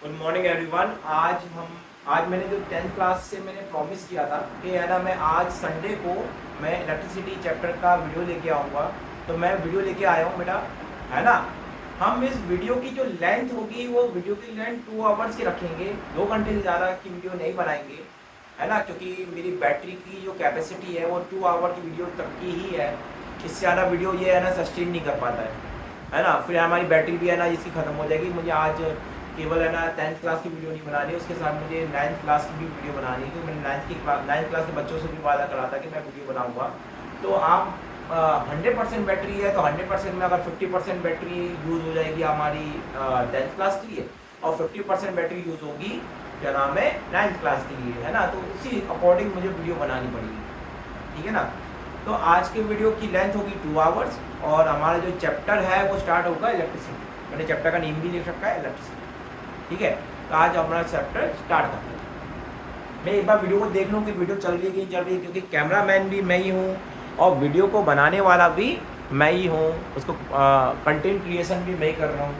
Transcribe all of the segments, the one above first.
Good morning everyone. आज मैंने जो 10th क्लास से मैंने प्रॉमिस किया था कि है ना मैं आज संडे को मैं इलेक्ट्रिसिटी चैप्टर का वीडियो लेके आऊँगा, तो मैं वीडियो लेके आया हूँ बेटा, है ना। हम इस वीडियो की जो लेंथ होगी वो वीडियो की लेंथ 2 आवर्स की रखेंगे, 2 घंटे से ज़्यादा की वीडियो नहीं बनाएंगे, है ना, क्योंकि मेरी बैटरी की जो कैपेसिटी है वो 2 आवर की वीडियो तक की ही है। इससे ज़्यादा वीडियो ये है ना सस्टेन नहीं कर पाता है ना। फिर हमारी बैटरी भी है ना इसकी ख़त्म हो जाएगी। मुझे आज केवल है ना 10th क्लास की वीडियो नहीं बनानी, उसके साथ मुझे 9th क्लास की भी वीडियो बनानी है, क्योंकि मैंने 9th क्लास के बच्चों से भी वादा करा था कि मैं वीडियो बनाऊंगा। तो आप 100% बैटरी है तो 100% में अगर 50% बैटरी यूज़ हो जाएगी हमारी 10th क्लास के लिए, और 50% बैटरी यूज़ होगी क्या नाम है 9th क्लास के लिए, है ना। तो उसी अकॉर्डिंग मुझे वीडियो बनानी पड़ेगी, ठीक है ना। तो आज के वीडियो की लेंथ होगी 2 आवर्स, और हमारा जो चैप्टर है वो स्टार्ट होगा इलेक्ट्रिसिटी। मैंने चैप्टर का नेम भी लिख रखा है इलेक्ट्रिसिटी, ठीक है। तो आज हमारा चैप्टर स्टार्ट करते हैं। मैं एक बार वीडियो को देख लूँ कि वीडियो चल रही है कि नहीं चल रही है, क्योंकि कैमरा मैन भी मैं ही हूँ और वीडियो को बनाने वाला भी मैं ही हूँ, उसको कंटेंट क्रिएशन भी मैं ही कर रहा हूँ,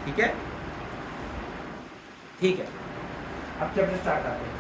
ठीक है। ठीक है, अब चैप्टर स्टार्ट करते हैं।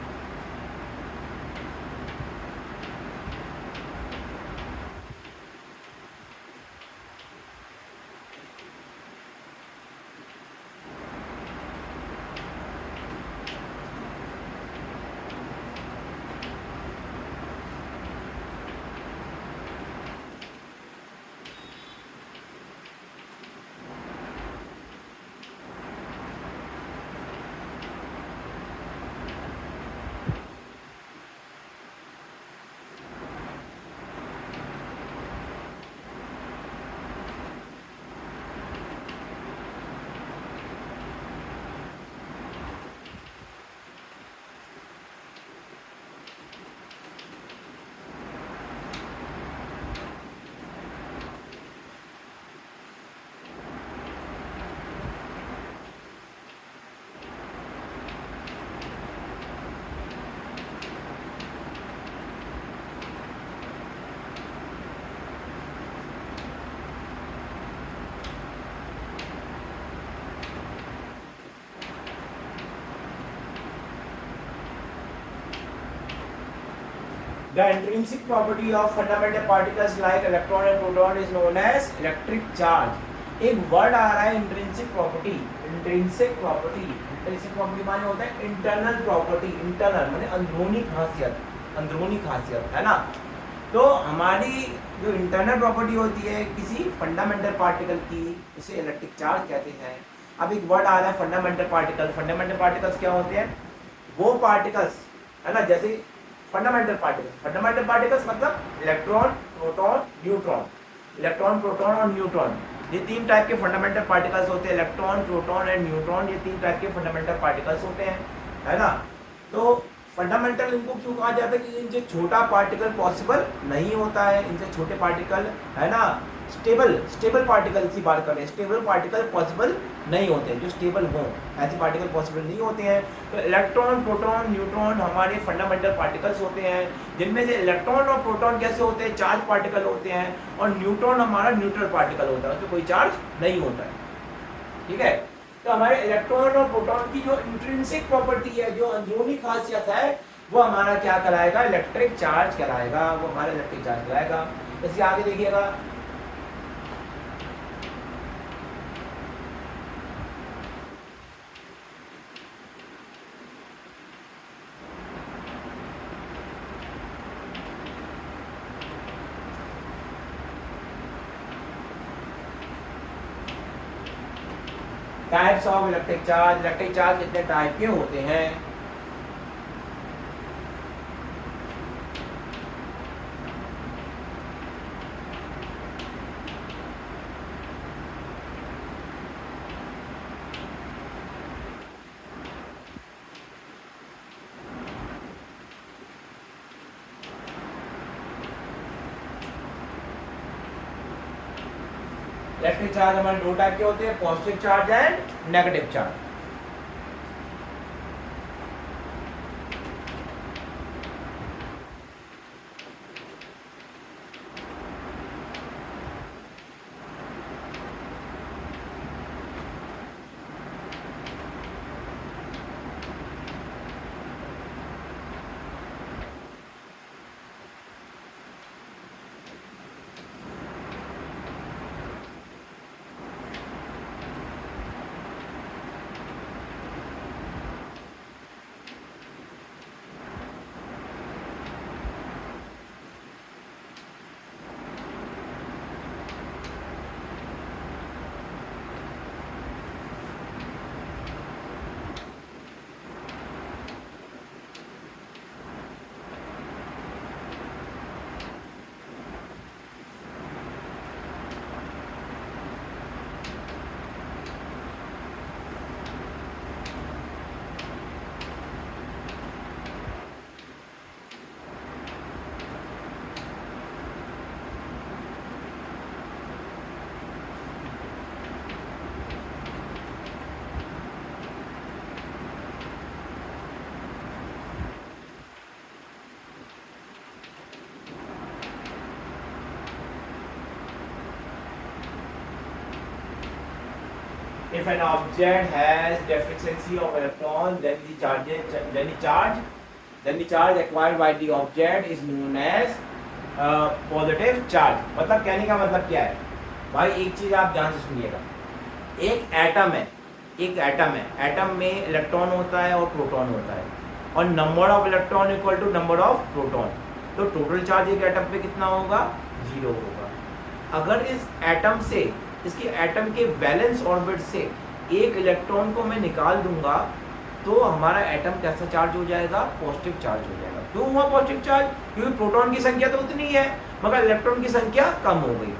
The intrinsic property of fundamental particles like electron and proton is known as electric charge। एक वर्ड आ रहा है इंट्रिंसिक प्रॉपर्टी। इंट्रिंसिक प्रॉपर्टी माने होता है इंटरनल प्रॉपर्टी। इंटरनल माने अंदरूनी खासियत, है ना। तो हमारी जो इंटरनल प्रॉपर्टी होती है किसी फंडामेंटल पार्टिकल की, इसे इलेक्ट्रिक चार्ज कहते हैं। अब एक वर्ड आ रहा है फंडामेंटल पार्टिकल। फंडामेंटल पार्टिकल्स क्या होते हैं? वो पार्टिकल्स, है ना, जैसे फंडामेंटल पार्टिकल्स मतलब electron, proton, neutron. Electron, proton और न्यूट्रॉन, ये 3 टाइप के फंडामेंटल पार्टिकल्स होते हैं। इलेक्ट्रॉन, प्रोटॉन एंड न्यूट्रॉन, ये 3 टाइप के फंडामेंटल पार्टिकल्स होते हैं, है ना। तो फंडामेंटल इनको क्यों कहा जाता है? कि इनसे छोटा पार्टिकल पॉसिबल नहीं होता है। इनसे छोटे पार्टिकल, है ना, स्टेबल पार्टिकल की बात करें, स्टेबल पार्टिकल पॉसिबल नहीं होते, जो स्टेबल हों ऐसे पार्टिकल पॉसिबल नहीं होते हैं। तो इलेक्ट्रॉन, प्रोटॉन, न्यूट्रॉन हमारे फंडामेंटल पार्टिकल्स होते हैं, जिनमें से इलेक्ट्रॉन और प्रोटॉन कैसे होते हैं? चार्ज पार्टिकल होते हैं, और न्यूट्रॉन हमारा न्यूट्रल पार्टिकल होता है, उसमें कोई चार्ज नहीं होता है, ठीक है। तो हमारे इलेक्ट्रॉन और प्रोटॉन की जो इंट्रिंसिक प्रॉपर्टी है, जो अंदरूनी खासियत है, वो हमारा क्या कहलाएगा? इलेक्ट्रिक चार्ज कहलाएगा। वो हमारा इलेक्ट्रिक चार्ज कहलाएगा। इसके आगे देखिएगा, types of electric charge. Electric charge कितने टाइप के होते हैं? इलेक्ट्रिक चार्ज हमारे 2 टाइप के होते हैं, positive charge and negative charge. If an object has deficiency of electron, then the charge acquired by the object is known as positive charge. मतलब कहने का मतलब क्या है भाई, एक चीज आप ध्यान से सुनिएगा। एक एटम है, एटम में इलेक्ट्रॉन होता है और प्रोटॉन होता है, और number of electron equal to number of proton. तो टोटल चार्ज एक एटम पे कितना होगा, 0 होगा। अगर इस एटम से, इसके एटम के वैलेंस ऑर्बिट से एक इलेक्ट्रॉन को मैं निकाल दूंगा तो हमारा एटम कैसा चार्ज हो जाएगा, पॉजिटिव चार्ज हो जाएगा। क्यों हुआ पॉजिटिव चार्ज, क्योंकि प्रोटॉन की संख्या तो उतनी है मगर इलेक्ट्रॉन की संख्या कम हो गई।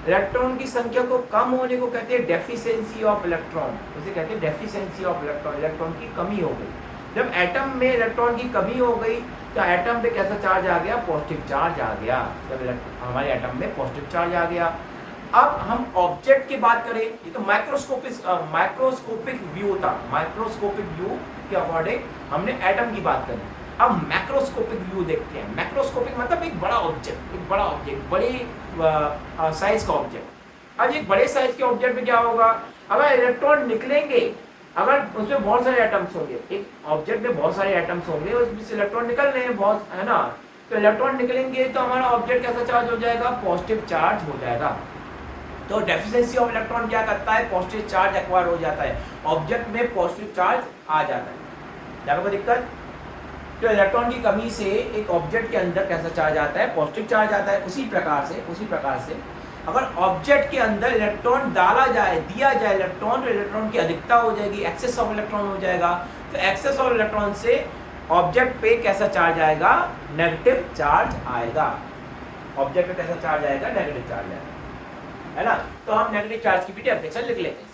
इलेक्ट्रॉन की संख्या को कम होने को कहते हैं डेफिशिएंसी ऑफ इलेक्ट्रॉन, उसे कहते हैं डेफिशिएंसी ऑफ इलेक्ट्रॉन, इलेक्ट्रॉन की कमी हो गई। जब एटम में इलेक्ट्रॉन की कमी हो गई तो एटम पे कैसा चार्ज आ गया, पॉजिटिव चार्ज आ गया। जब हमारे एटम में पॉजिटिव चार्ज आ गया। अब हम ऑब्जेक्ट की बात करें, ये तो माइक्रोस्कोपिक व्यू था, माइक्रोस्कोपिक व्यू के अकॉर्डिंग हमने एटम की बात करी। अब मैक्रोस्कोपिक व्यू देखते हैं। मैक्रोस्कोपिक मतलब एक बड़ा ऑब्जेक्ट, बड़े साइज का ऑब्जेक्ट। अब एक बड़े साइज के ऑब्जेक्ट में क्या होगा, अगर इलेक्ट्रॉन निकलेंगे, अगर उसमें बहुत सारे एटम्स होंगे, एक ऑब्जेक्ट में बहुत सारे एटम्स होंगे, उसमें से इलेक्ट्रॉन निकल रहे हैं बहुत, है ना, तो इलेक्ट्रॉन निकलेंगे तो हमारा ऑब्जेक्ट कैसा चार्ज हो जाएगा, पॉजिटिव चार्ज हो जाएगा। तो डेफिशिएंसी ऑफ इलेक्ट्रॉन क्या करता है, पॉजिटिव चार्ज एक्वायर हो जाता है, ऑब्जेक्ट में पॉजिटिव चार्ज आ जाता है। क्या कोई दिक्कत, तो इलेक्ट्रॉन की कमी से एक ऑब्जेक्ट के अंदर कैसा चार्ज आता है, पॉजिटिव चार्ज आता है। उसी प्रकार से अगर ऑब्जेक्ट के अंदर इलेक्ट्रॉन दिया जाए इलेक्ट्रॉन, तो इलेक्ट्रॉन की अधिकता हो जाएगी, एक्सेस ऑफ इलेक्ट्रॉन हो जाएगा। तो एक्सेस ऑफ इलेक्ट्रॉन से ऑब्जेक्ट पे कैसा चार्ज आएगा, नेगेटिव चार्ज आएगा। ऑब्जेक्ट पे कैसा चार्ज आएगा, नेगेटिव चार्ज आएगा, है ना। तो हम नेगेटिव चार्ज की भी डेफिनेशन लिख लेते हैं।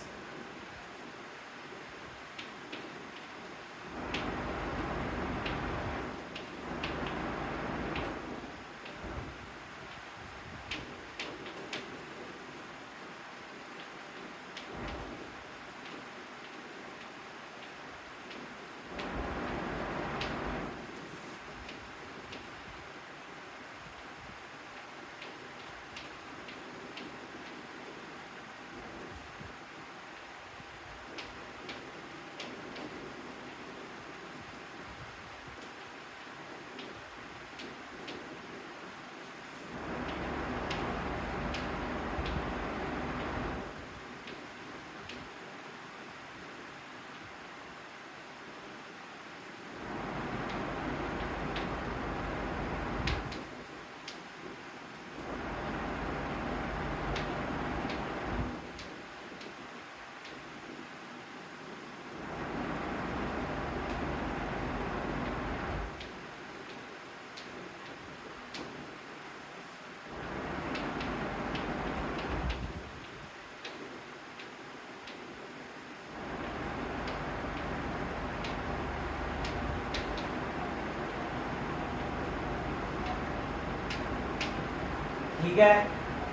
ठीक है,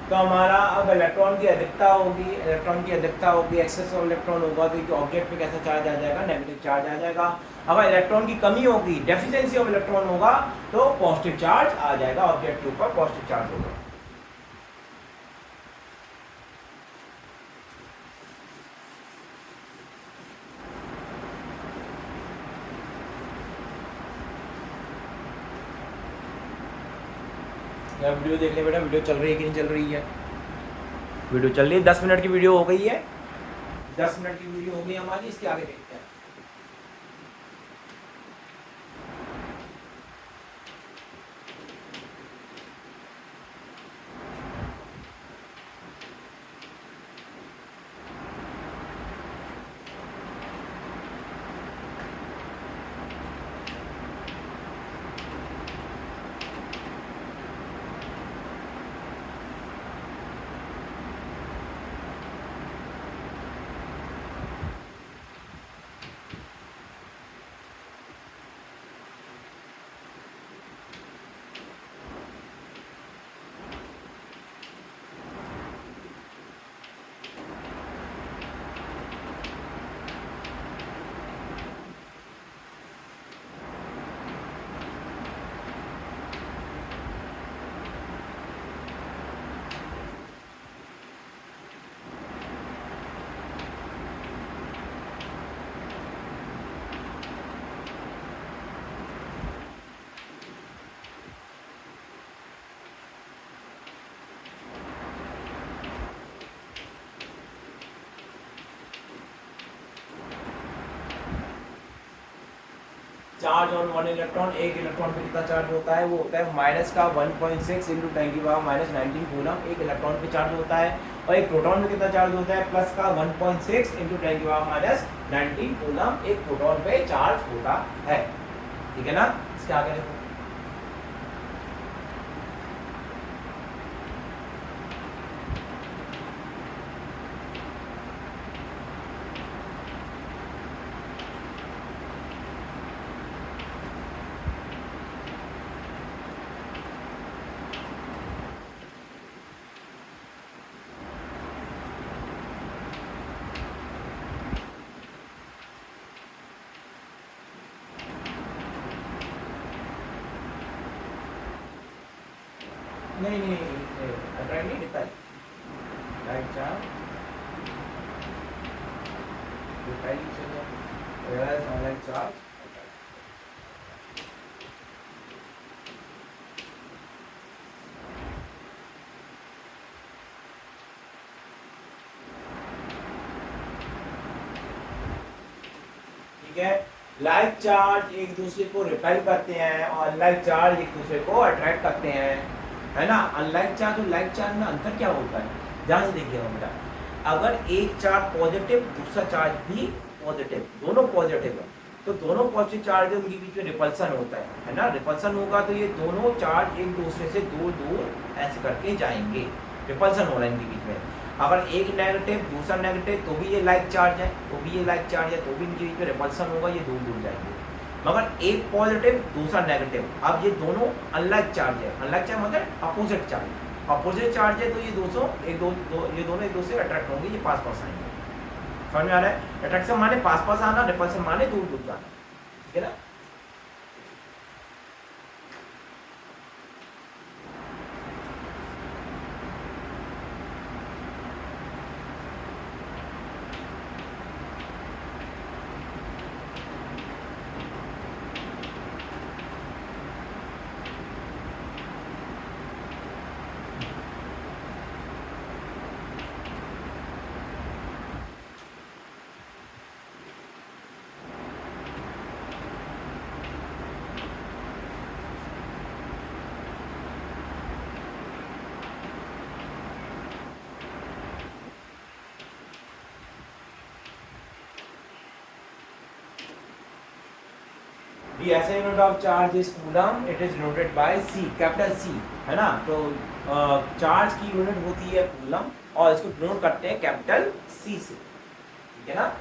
तो हमारा अब इलेक्ट्रॉन की अधिकता होगी, एक्सेस ऑफ इलेक्ट्रॉन होगा तो ऑब्जेक्ट पे कैसा चार्ज आ जाएगा, नेगेटिव चार्ज आ जाएगा। अगर इलेक्ट्रॉन की कमी होगी, डेफिशिएंसी ऑफ इलेक्ट्रॉन होगा, तो पॉजिटिव चार्ज आ जाएगा, ऑब्जेक्ट के ऊपर पॉजिटिव चार्ज होगा। यार वीडियो देख ले बेटा, वीडियो चल रही है कि नहीं चल रही है, वीडियो चल रही है। 10 मिनट की वीडियो हो गई है, 10 मिनट की वीडियो हो गई हमारी, इसके आगे देखते हैं। चार्ज ऑन वन इलेक्ट्रॉन, एक इलेक्ट्रॉन पे कितना चार्ज होता है, वो होता है माइनस का 1.6 इंटू 10 की पावर माइनस 19 कूलम एक इलेक्ट्रॉन पे चार्ज होता है, और एक प्रोटॉन में कितना चार्ज होता है, प्लस का 1.6 इंटू 10 की पावर माइनस 19 कूलम एक प्रोटॉन पे चार्ज होता है। ठीक है ना, इसके आगे देखो। नहीं नहीं अट्रैक्ट नहीं दिखता है, लाइट चार्ज लाइट चार्ज। ठीक है, लाइक चार्ज एक दूसरे को रिपेल करते हैं और अनलाइक चार्ज एक दूसरे को अट्रैक्ट करते हैं, है ना। अनलाइक चार्ज और लाइक चार्ज में अंतर क्या होता है, ध्यान से देखिएगा बेटा। अगर एक चार्ज पॉजिटिव दूसरा चार्ज भी पॉजिटिव, दोनों पॉजिटिव है, तो दोनों पॉजिटिव चार्ज है उनके बीच में रिपल्सन होता है ना। रिपल्सन होगा तो ये दोनों चार्ज एक दूसरे से दूर दूर ऐसे करके जाएंगे, रिपल्सन हो रहा है इनके बीच में। अगर एक नेगेटिव दूसरा नेगेटिव तो भी ये लाइक चार्ज है, तो भी ये लाइक चार्ज है, तो भी इनके बीच में रिपल्सन होगा, ये दूर दूर जाएंगे। मगर एक पॉजिटिव दूसरा नेगेटिव, अब ये दोनों अनलाइक चार्ज है। अनलाइक चार्ज मतलब अपोजिट चार्ज, अपोजिट चार्ज है, तो ये ये दोनों एक दूसरे अट्रैक्ट होंगे, ये पास पास आएंगे। समझ में आ रहा है, अट्रैक्शन माने पास पास आना, रिपल्सन माने दूर दूर जाना। ठीक है ना। The SI unit of charge is coulomb. It is denoted by C, capital C, है ना। तो चार्ज की यूनिट होती है कूलम और इसको डिनोट करते हैं कैपिटल C से। ठीक है ना।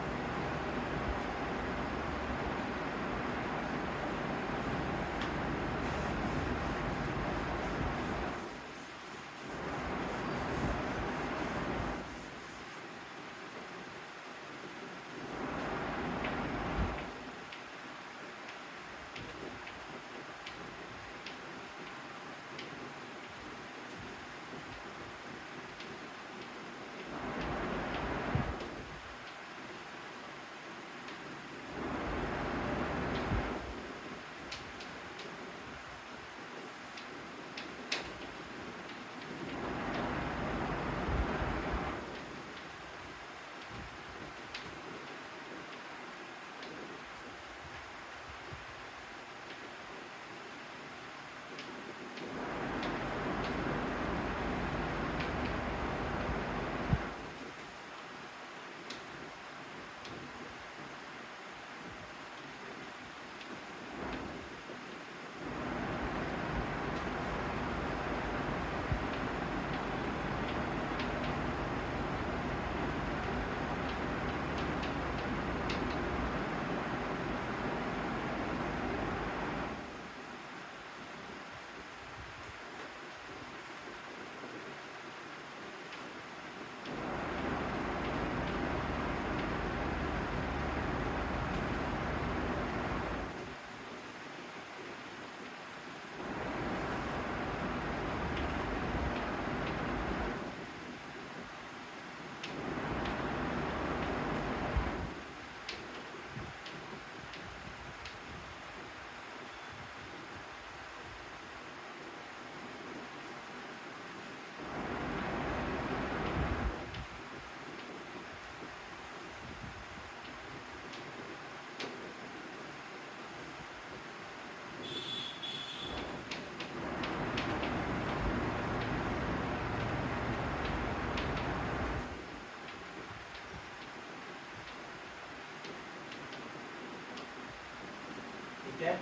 ठीक है।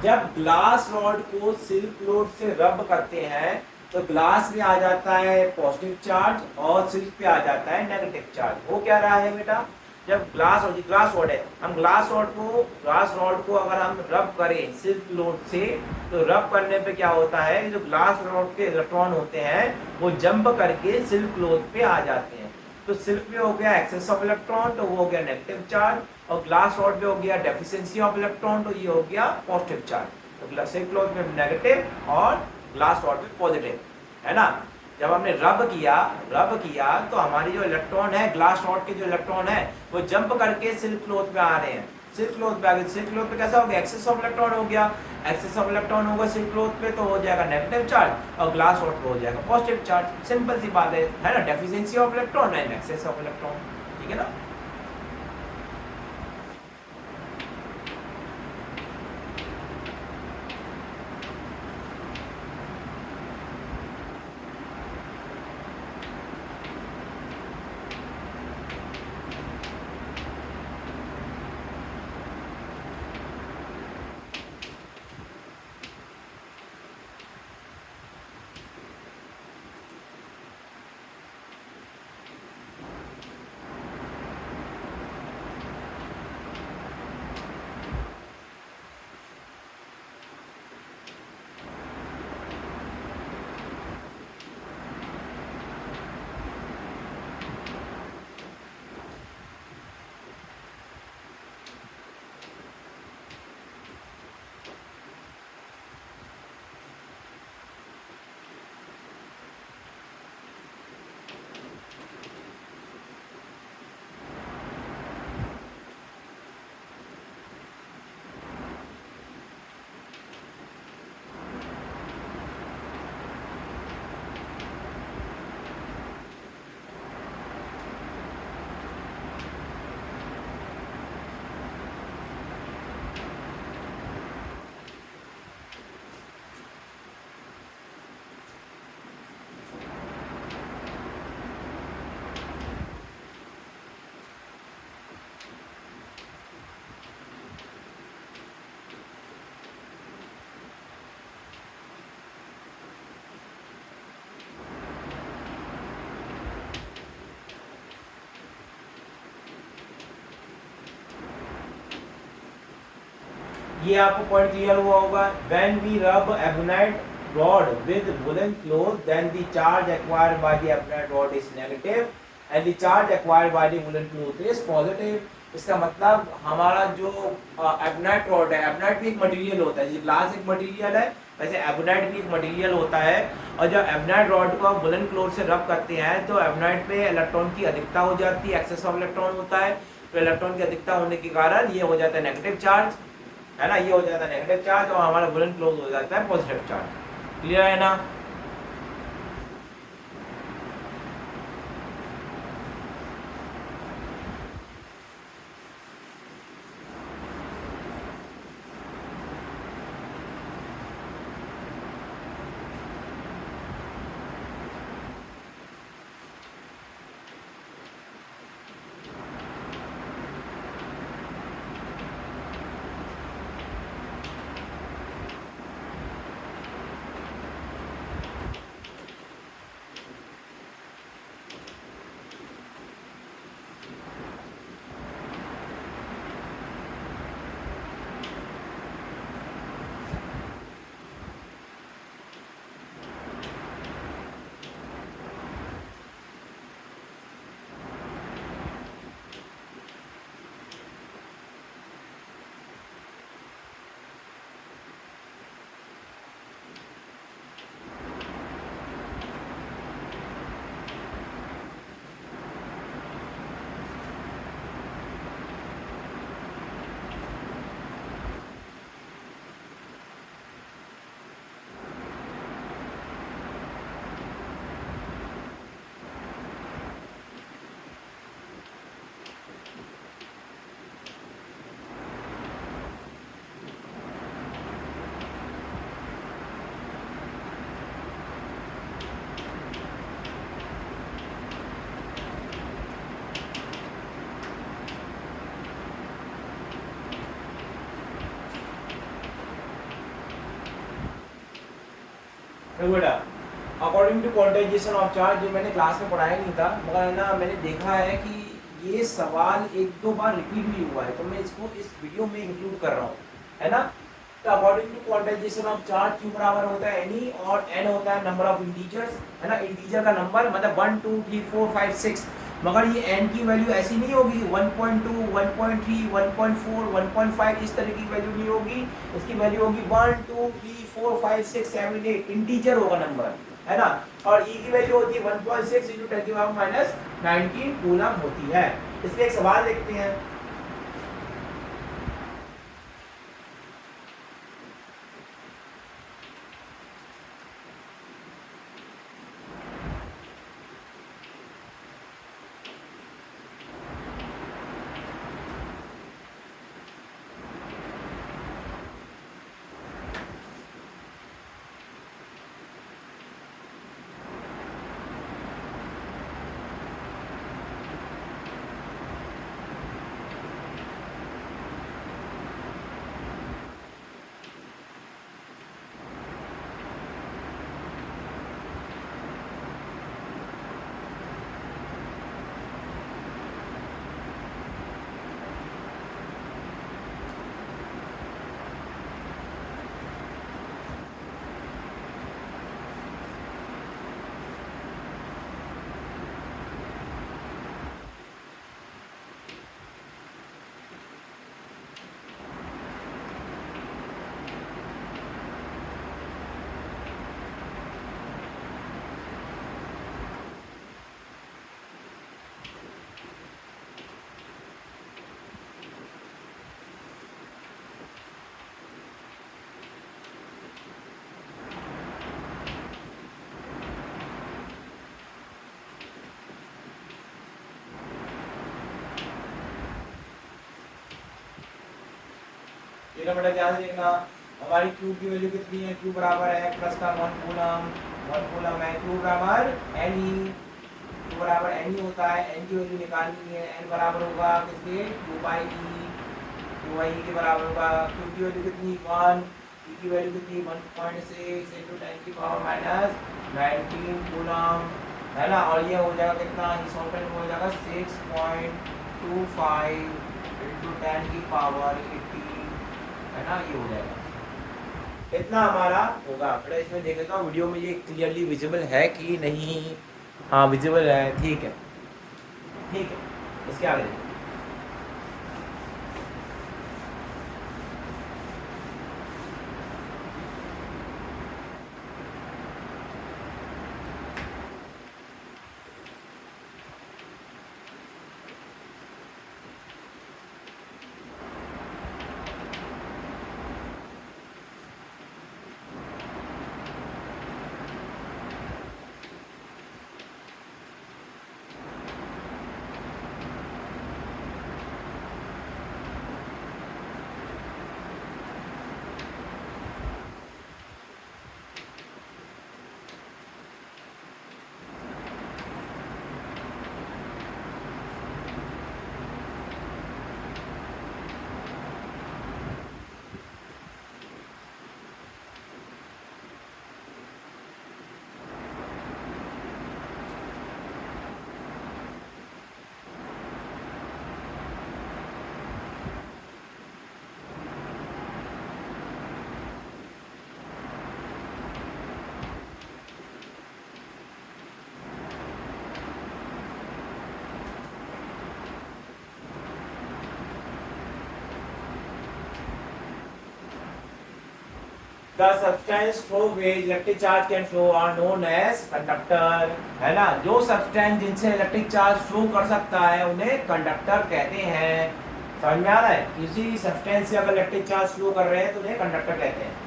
जब ग्लास रॉड को सिल्क रॉड से रब करते हैं तो ग्लास में आ जाता है पॉजिटिव चार्ज और सिल्क पे आ जाता है नेगेटिव चार्ज। हो क्या रहा है बेटा, जब ग्लास रॉड है, हम ग्लास रॉड को अगर हम रब करें सिल्क रॉड से, तो रब करने पे क्या होता है, जो ग्लास रॉड के इलेक्ट्रॉन होते हैं वो जंप करके सिल्क रॉड पे आ जाते हैं। तो सिल्क पे हो गया एक्सेस ऑफ इलेक्ट्रॉन, तो वो हो गया नेगेटिव चार्ज, और ग्लास रॉड पे हो गया डेफिशिएंसी ऑफ इलेक्ट्रॉन, तो ये हो गया पॉजिटिव चार्ज। तो सिल्क रॉड पे नेगेटिव और ग्लास रॉड पे पॉजिटिव, है ना। जब हमने रब किया तो हमारी जो इलेक्ट्रॉन है, ग्लास रॉड के जो इलेक्ट्रॉन है वो जंप करके सिल्क क्लॉथ पे आ रहे हैं। सिल्क क्लॉथ पे आ गए, सिल्क क्लॉथ पे कैसा हो गया, एक्सेस ऑफ इलेक्ट्रॉन हो गया। एक्सेस ऑफ इलेक्ट्रॉन होगा सिल्क क्लॉथ पे तो हो जाएगा नेगेटिव चार्ज, और ग्लास रॉड पे हो जाएगा पॉजिटिव चार्ज। सिंपल सी बात है ना, deficiency of electron and excess of electron, ठीक है ना। ये आपको पॉइंट क्लियर हुआ होगा। When we rub ebonite rod with woollen cloth then the charge acquired by the ebonite rod is negative and the charge acquired by the woollen cloth is positive. इसका मतलब हमारा जो एबोनाइट रॉड है, ebonite भी एक material होता है, जैसे ग्लास एक मटेरियल है वैसे एबोनाइट भी एक मटेरियल होता है। और जब एबोनाइट रॉड को आप वुलन क्लॉथ से रब करते हैं तो एबोनाइट पे इलेक्ट्रॉन की अधिकता हो जाती है, एक्सेस ऑफ इलेक्ट्रॉन होता है। तो इलेक्ट्रॉन की अधिकता होने के कारण ये हो जाता है नेगेटिव चार्ज, है ना, ये हो जाता है नेगेटिव चार्ज, और हमारा वुलन क्लॉथ हो जाता है पॉजिटिव चार्ज। क्लियर है ना। देखो बेटा, according to quantization of charge, जो मैंने क्लास में पढ़ाया नहीं था, मगर है ना मैंने देखा है कि ये सवाल एक दो बार रिपीट भी हुआ है, तो मैं इसको इस वीडियो में इंक्लूड कर रहा हूँ, है ना। तो according to quantization of charge, Q बराबर होता है एनी और एन होता है नंबर ऑफ इंटीजर्स, है ना, इंटीजर का नंबर, मतलब 1 2 3 4 5 6, मगर ये n की वैल्यू ऐसी नहीं होगी 1.2 1.3 1.4 1.5, इस तरह की वैल्यू नहीं होगी। इसकी वैल्यू होगी 1 2 3 4 5 6 7 8, इंटीजर होगा नंबर, है ना। और e की वैल्यू होती है 1.6 इंटू 10 -19 कूलम होती है। इसमें एक सवाल देखते हैं। देखना बेटा, ध्यान से देखना। हमारी Q की वैल्यू कितनी है? Q बराबर है प्लस का 1 कूलम है। Q बराबर Ne, Q बराबर Ne होता है। N की वैल्यू निकालनी है। N बराबर होगा किसके? Q/E। Q/E के बराबर होगा। Q की वैल्यू कितनी? 1। E की वैल्यू कितनी? 1.6 इंटू 10⁻19 कूलम, है ना। और ये हो जाएगा कितना? इस ऑप्शन में हो जाएगा 6.25 इंटू 10⁻80, है ना, ये हो जाएगा। इतना हमारा होगा। बड़ा इसमें देख लेता हूँ वीडियो में ये क्लियरली विजिबल है कि नहीं। हाँ विजिबल है, ठीक है ठीक है। इसके आगे देखिए। The substance through which electric charge can flow are known as conductor, है ना। जो सब्सटेंस जिनसे इलेक्ट्रिक चार्ज फ्लो कर सकता है उन्हें कंडक्टर कहते हैं। समझ में आ रहा है? किसी सब्सटेंस से अगर इलेक्ट्रिक चार्ज फ्लो कर रहे हैं तो उन्हें कंडक्टर कहते हैं।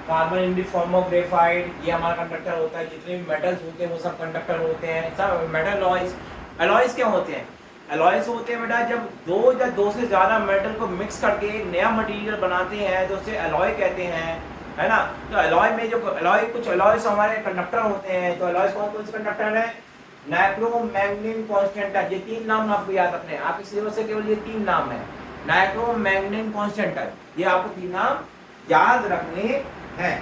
Carbon in the form of graphite, ये हमारा कंडक्टर होता है। जितने भी मेटल्स होते हैं वो सब कंडक्टर होते हैं। सब मेटल अलॉयज, अलॉयज क्या होते हैं? अलॉयज होते हैं बेटा जब दो या दो से ज़्यादा मेटल को मिक्स करके एक नया मटेरियल बनाते हैं तो उसे अलॉय कहते हैं, है ना। तो अलॉय में जो अलॉय, कुछ अलॉयज हमारे कंडक्टर होते हैं। तो अलॉयज कौन कौन से कंडक्टर है? नाइक्रो, मैग्नीन, कॉन्स्टेंटर। ये तीन नाम आपको याद रखने हैं। आपके सिलेबस से केवल ये तीन नाम है, नाइक्रो, मैग्नीन, कॉन्स्टेंटर। ये आपको तीन नाम याद रखने हैं।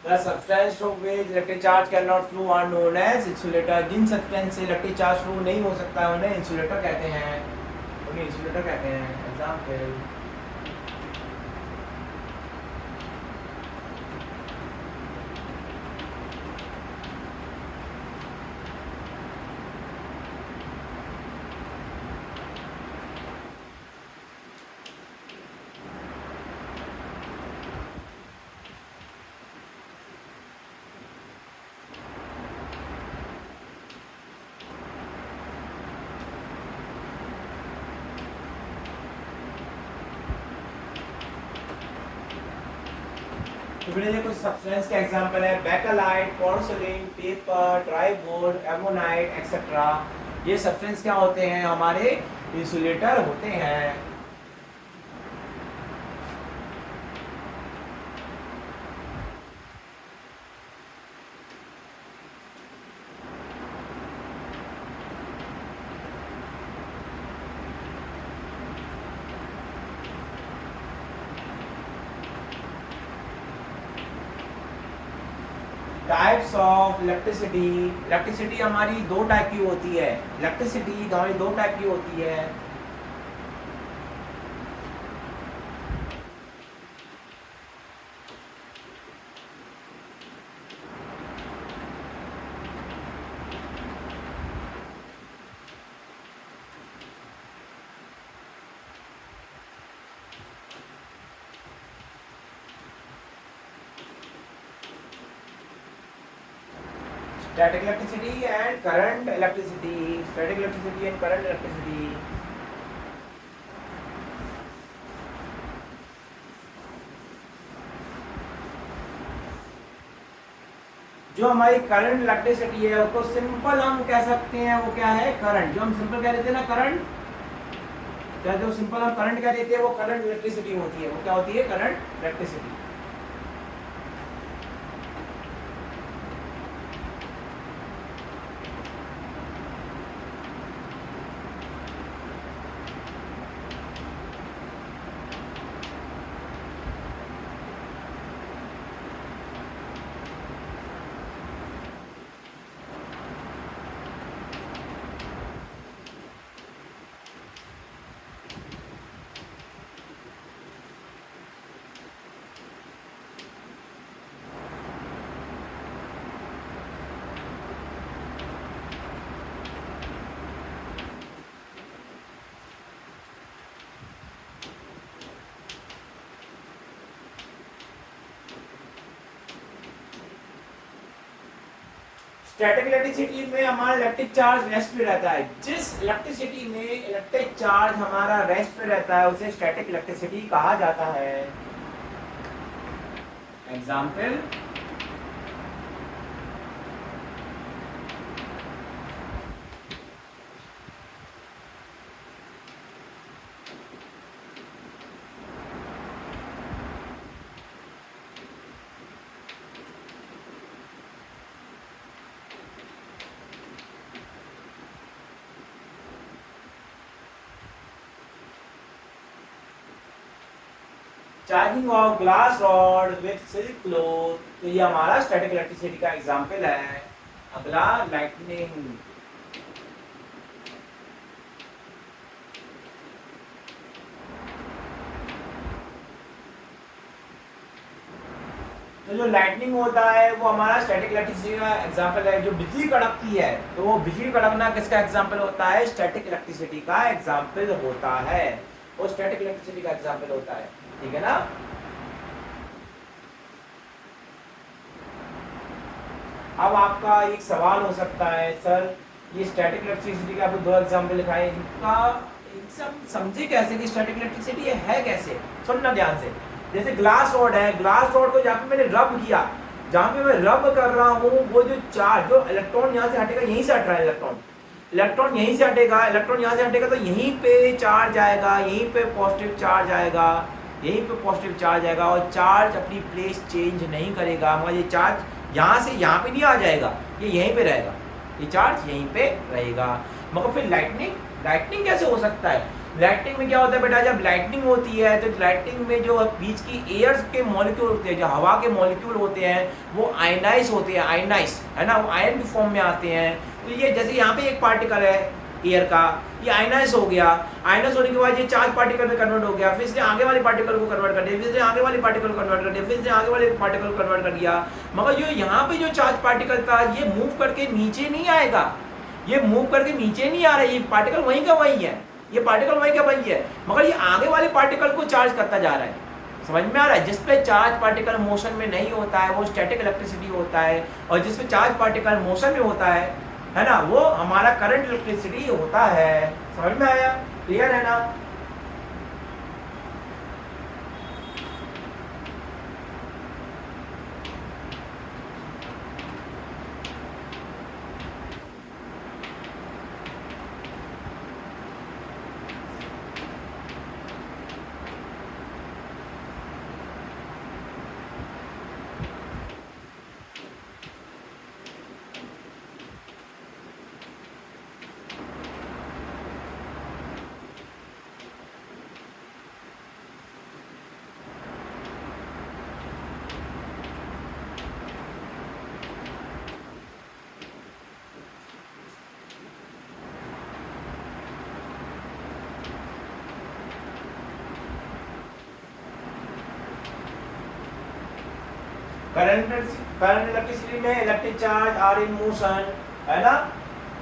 The substance through which electric charge cannot flow are known as insulator। जिन सब्सटेंस से इलेक्ट्रिक चार्ज फ्लो नहीं हो सकता है उन्हें इंसुलेटर कहते हैं, उन्हें इंसुलेटर कहते हैं। एग्जाम्पल, तो फिर ये कुछ सब्सटेंस के एग्जांपल है, bakelite, porcelain, paper, triboard, ammonite etcetera. ये सब्सटेंस क्या होते हैं? हमारे इंसुलेटर होते हैं। Types of electricity. इलेक्ट्रिसिटी हमारी दो टाइप की होती है। इलेक्ट्रिसिटी हमारी दो टाइप की होती है। Static electricity and current electricity, static electricity and current electricity। जो हमारी करंट इलेक्ट्रिसिटी है उसको सिंपल हम कह सकते हैं, वो क्या है? करंट। जो हम सिंपल कह देते हैं ना करंट, क्या जो सिंपल हम करंट कह देते हैं वो करंट इलेक्ट्रिसिटी होती है। वो क्या होती है? Current electricity. स्टैटिक इलेक्ट्रिसिटी में हमारा इलेक्ट्रिक चार्ज रेस्ट पे रहता है। जिस इलेक्ट्रिसिटी में इलेक्ट्रिक चार्ज हमारा रेस्ट पे रहता है उसे स्टैटिक इलेक्ट्रिसिटी कहा जाता है। Example, charging of glass rod with silk cloth, तो ये हमारा स्टैटिक इलेक्ट्रिसिटी का एग्जांपल है। अगला लाइटनिंग। तो जो लाइटनिंग होता है वो हमारा स्टैटिक इलेक्ट्रिसिटी का एग्जांपल है। जो बिजली कड़कती है तो वो बिजली कड़कना किसका एग्जांपल होता है? स्टैटिक इलेक्ट्रिसिटी का एग्जांपल होता है, वो स्टैटिक इलेक्ट्रिसिटी का एग्जांपल होता है। ठीक है ना। अब आपका एक सवाल हो सकता है, सर ये स्टैटिक इलेक्ट्रिसिटी का आपको दो एग्जांपल लिखाए, इनका सब समझे कैसे कि स्टैटिक इलेक्ट्रिसिटी है कैसे? सुनना ध्यान से। जैसे ग्लास रॉड है, ग्लास रॉड को जहाँ पे मैंने रब किया, जहाँ पे मैं रब कर रहा हूँ, वो जो चार्ज, जो इलेक्ट्रॉन यहाँ से हटेगा, यहीं से हट रहा है इलेक्ट्रॉन यहीं से हटेगा, इलेक्ट्रॉन यहाँ से हटेगा तो यहीं पे चार्ज आएगा, यहीं पे पॉजिटिव चार्ज आएगा, यहीं पे पॉजिटिव चार्ज आएगा, और चार्ज अपनी प्लेस चेंज नहीं करेगा। मगर ये चार्ज यहाँ से यहाँ पे नहीं आ जाएगा, ये यहीं पे रहेगा, ये चार्ज यहीं पे रहेगा। मगर फिर लाइटनिंग कैसे हो सकता है? लाइटनिंग में क्या होता है बेटा, जब लाइटनिंग होती है तो लाइटनिंग में जो बीच की एयर के मॉलिक्यूल होते हैं, जो हवा के मॉलिक्यूल होते हैं, वो आयनाइज होते हैं, आयनाइज है ना, वो आयन के फॉर्म में आते हैं। तो ये जैसे यहाँ पे एक पार्टिकल है एयर का, ये आयनाइज हो गया, आयनाइज होने के बाद ये चार्ज पार्टिकल में कन्वर्ट हो गया, फिर से आगे वाले पार्टिकल को कन्वर्ट कर दिया, फिर से आगे वाले पार्टिकल को कन्वर्ट कर दिया, फिर से आगे वाले पार्टिकल को कन्वर्ट कर दिया। मगर जो यहाँ पे जो चार्ज पार्टिकल था ये मूव करके नीचे नहीं आएगा, ये मूव करके नीचे नहीं आ रहा है, ये पार्टिकल वहीं का वहीं है, ये पार्टिकल वहीं का वहीं है, मगर ये आगे वाले पार्टिकल को चार्ज करता जा रहा है। समझ में आ रहा है? जिस पे चार्ज पार्टिकल मोशन में नहीं होता है वो स्टैटिक इलेक्ट्रिसिटी होता है, और जिस पे चार्ज पार्टिकल मोशन में होता है ना, वो हमारा करंट इलेक्ट्रिसिटी होता है। समझ में आया? क्लियर है ना? करंट इलेक्ट्रिसिटी में electric charge are in motion, है ना।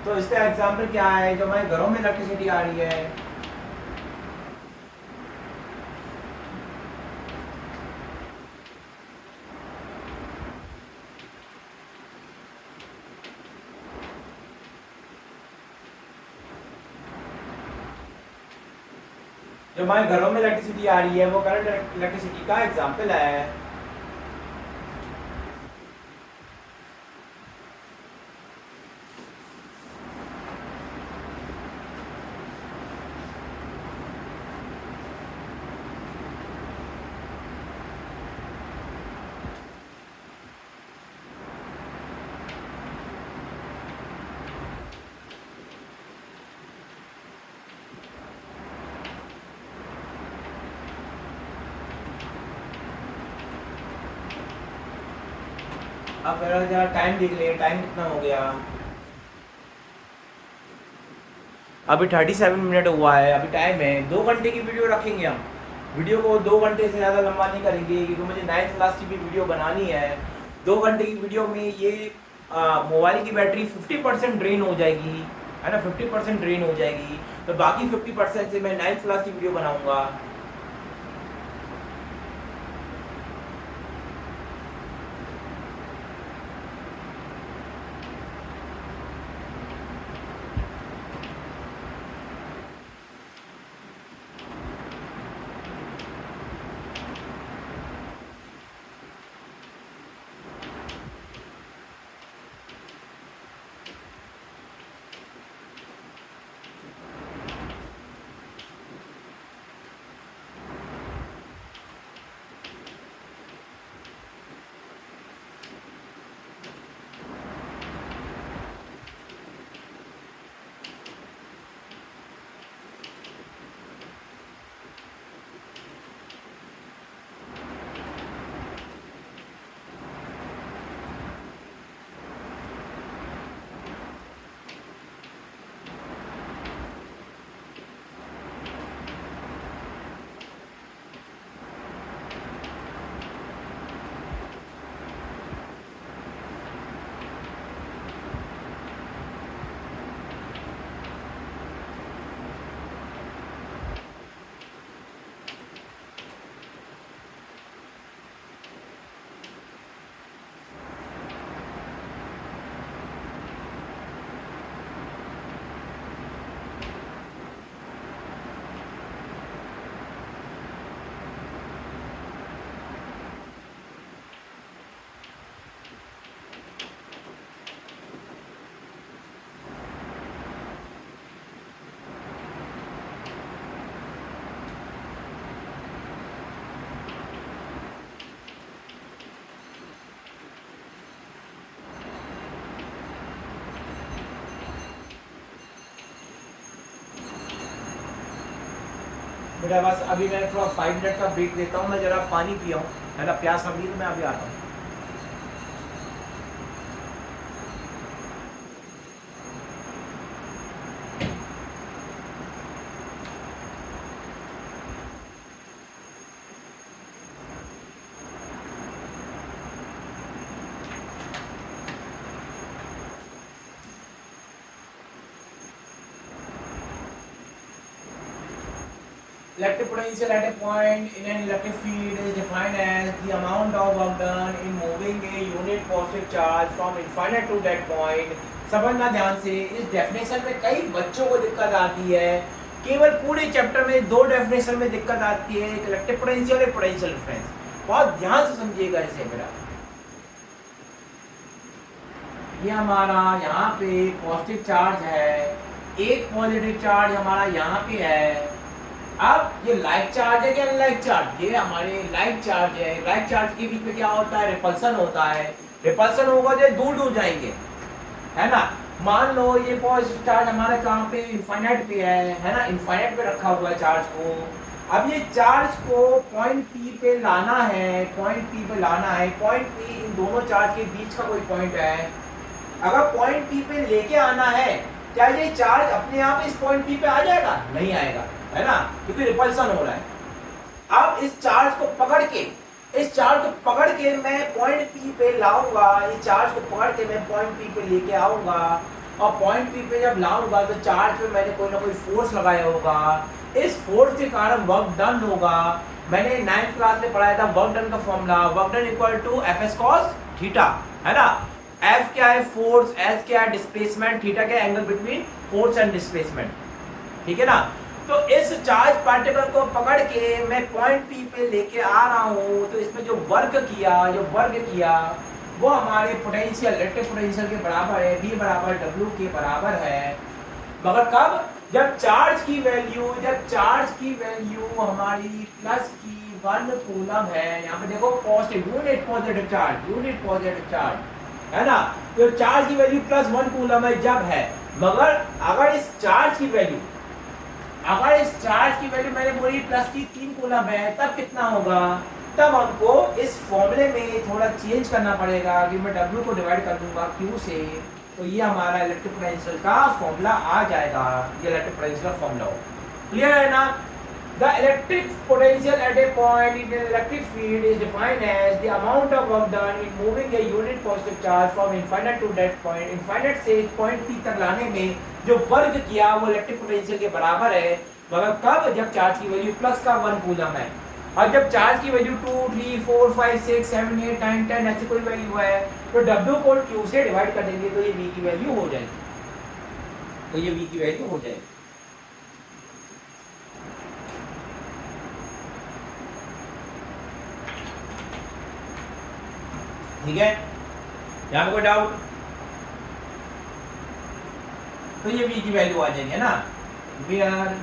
तो इसका एग्जांपल क्या है? जो हमारे घरों में इलेक्ट्रिसिटी आ रही है, जो हमारे घरों में इलेक्ट्रिसिटी आ रही है वो करंट इलेक्ट्रिसिटी का एग्जांपल है। अब मेरा जरा टाइम देख लिया, टाइम कितना हो गया? अभी 37 मिनट हुआ है, अभी टाइम है। 2 घंटे की वीडियो रखेंगे हम। वीडियो को 2 घंटे से ज़्यादा लंबा नहीं करेंगे क्योंकि मुझे 9th क्लास की भी वीडियो बनानी है। 2 घंटे की वीडियो में ये मोबाइल की बैटरी 50% ड्रेन हो जाएगी, है ना, 50% ड्रेन हो जाएगी। तो बाकी 50% से मैं 9th क्लास की वीडियो बनाऊँगा। बेटा बस अभी मैं थोड़ा 5 मिनट का ब्रेक लेता हूँ, मैं जरा पानी पिया हूँ, है ना, प्यास लग रही है तो मैं अभी आता हूँ। Electric potential at a point in an electric field is defined as the amount of work done in moving a unit positive charge from infinite to that point। समझना ध्यान से, इस डेफिनेशन में कई बच्चों को दिक्कत आती है, केवल पूरे चैप्टर में 2 डेफिनेशन में दिक्कत आती है, एक इलेक्ट्रिक पोटेंशियल एक पोटेंशियल डिफरेंस। बहुत ध्यान से समझिएगा इसे बेटा। ये हमारा यहाँ पे पॉजिटिव चार्ज है, एक पॉजिटिव चार्ज हमारा यहाँ पे है। अब ये लाइक चार्ज है क्या अनलाइक चार्ज? ये हमारे लाइक चार्ज है। लाइक चार्ज के बीच में क्या होता है? रिपल्सन होता है। रिपल्सन होगा तो दूर दूर जाएंगे, है ना। मान लो ये पॉजिटिव चार्ज हमारे कहाँ पे, इनफाइनाइट पे है ना, इनफाइनाइट पे रखा हुआ है चार्ज को। अब ये चार्ज को पॉइंट पी पे लाना है, पॉइंट पी पे लाना है। पॉइंट पी इन दोनों चार्ज के बीच का कोई पॉइंट है। अगर पॉइंट पी पे लेके आना है, क्या ये चार्ज अपने आप इस पॉइंट पी पे आ जाएगा? नहीं आएगा, है ना, क्योंकि रिपल्सन हो रहा है। अब इस चार्ज को पकड़ के, इस चार्ज को पकड़ के मैं पॉइंट पी पे लाऊंगा, इस चार्ज को पकड़ के मैं पॉइंट पी पे लेके आऊंगा, और पॉइंट पी पे जब लाऊंगा तो चार्ज पे मैंने कोई ना कोई फोर्स लगाया होगा। इस फोर्स के कारण वर्क डन होगा। मैंने 9th क्लास में पढ़ाया था वर्क डन का formula, work done equal to F S cos theta, है ना। एफ क्या है? फोर्स, एस क्या है? डिस्प्लेसमेंट, थीटा क्या है? Angle between force and displacement, ठीक है ना। तो इस चार्ज पार्टिकल को पकड़ के मैं पॉइंट पी पे लेके आ रहा हूँ, तो इसमें जो वर्क किया वो हमारे पोटेंशियल, इलेक्ट्रिक पोटेंशियल के बराबर है, V बराबर W के बराबर है। मगर कब? जब चार्ज की वैल्यू हमारी प्लस की 1 कूलम है। यहाँ पे देखो पॉजिटिव, यूनिट पॉजिटिव चार्ज, है ना। तो चार्ज की वैल्यू प्लस 1 कूलम है जब है। मगर अगर इस चार्ज की वैल्यू मैंने बोली प्लस की 3 कूलम है, तब कितना होगा? तब हमको इस फॉर्मूले में थोड़ा चेंज करना पड़ेगा कि मैं W को डिवाइड कर दूंगा Q से, तो ये हमारा इलेक्ट्रिक पोटेंशियल का फॉर्मूला आ जाएगा। ये इलेक्ट्रिक पोटेंशियल का फॉर्मूला हो, क्लियर है ना। The electric potential at a point in an electric field is defined as the amount of work done in moving a unit positive charge from infinite to that point। infinite से point P तक लाने में जो work किया वो electric potential के बराबर है। मगर कब? जब चार्ज की वैल्यू प्लस का 1 कूलम है, और जब चार्ज की वैल्यू 2, 3, 4, 5, 6, 7, 8, 9, 10 ऐसी कोई वैल्यू है, तो W को Q से डिवाइड कर देंगे तो ये V की वैल्यू हो जाएगी। ठीक है, यहाँ पे कोई डाउट? तो ये V की वैल्यू आ जाएगी, है ना। वेयर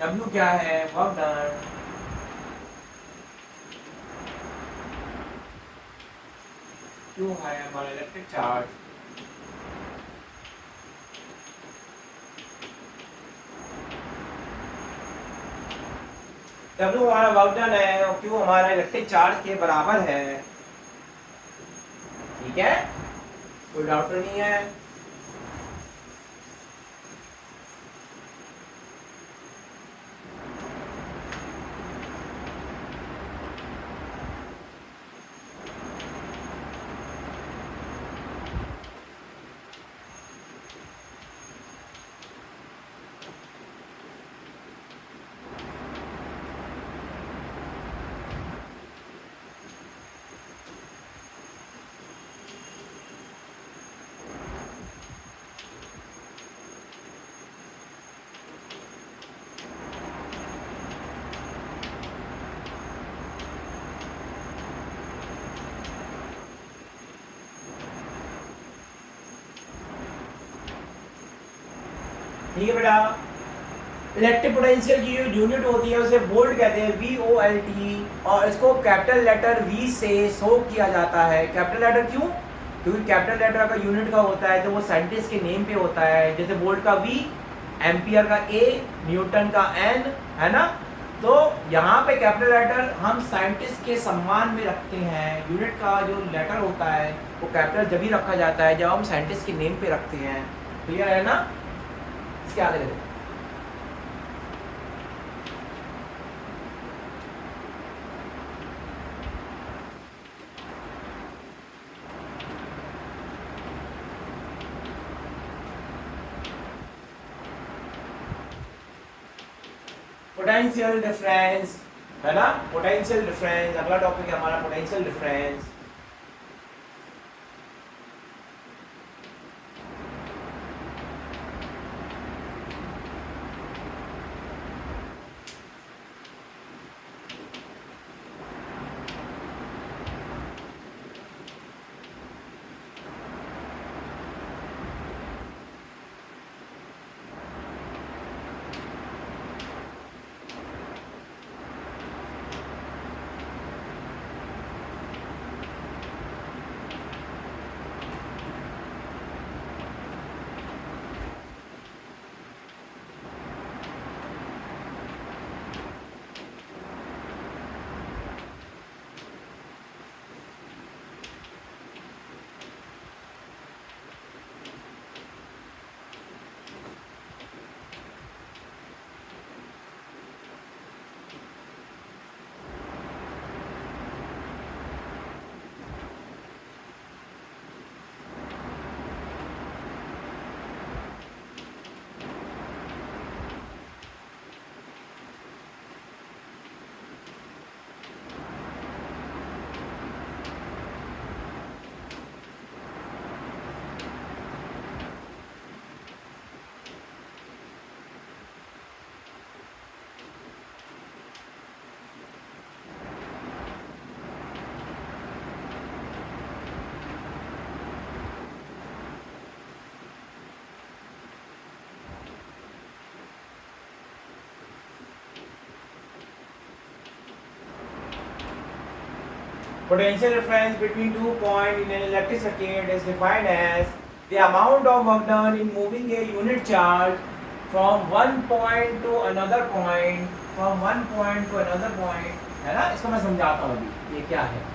W क्या है? Work done. Q है हमारा इलेक्ट्रिक चार्ज। W हमारा वर्क डन है और Q हमारा इलेक्ट्रिक चार्ज के बराबर है, ठीक है, कोई डाउट तो नहीं है। ठीक है बेटा, इलेक्ट्रिक पोटेंशियल की जो यूनिट होती है उसे वोल्ट कहते हैं, VOLT, और इसको कैपिटल लेटर V से शो किया जाता है। कैपिटल लेटर क्यों? क्योंकि कैपिटल लेटर का यूनिट का होता है तो वो साइंटिस्ट के नेम पे होता है। जैसे वोल्ट का V, एम्पियर का ए, न्यूटन का एन, है ना। तो यहाँ पे कैपिटल लेटर हम साइंटिस्ट के सम्मान में रखते हैं। यूनिट का जो लेटर होता है वो कैपिटल जब ही रखा जाता है जब हम साइंटिस्ट के नेम पे रखते हैं। क्लियर है ना। इसके आगे देखो, पोटेंशियल डिफरेंस, है ना। पोटेंशियल डिफरेंस अगला टॉपिक है हमारा, potential difference. Potential difference between 2 points in an electric circuit is defined as the amount of work done in moving a unit charge from one point to another point, from one point to another point, है ना। इसको मैं समझाता हूँ अभी ये क्या है।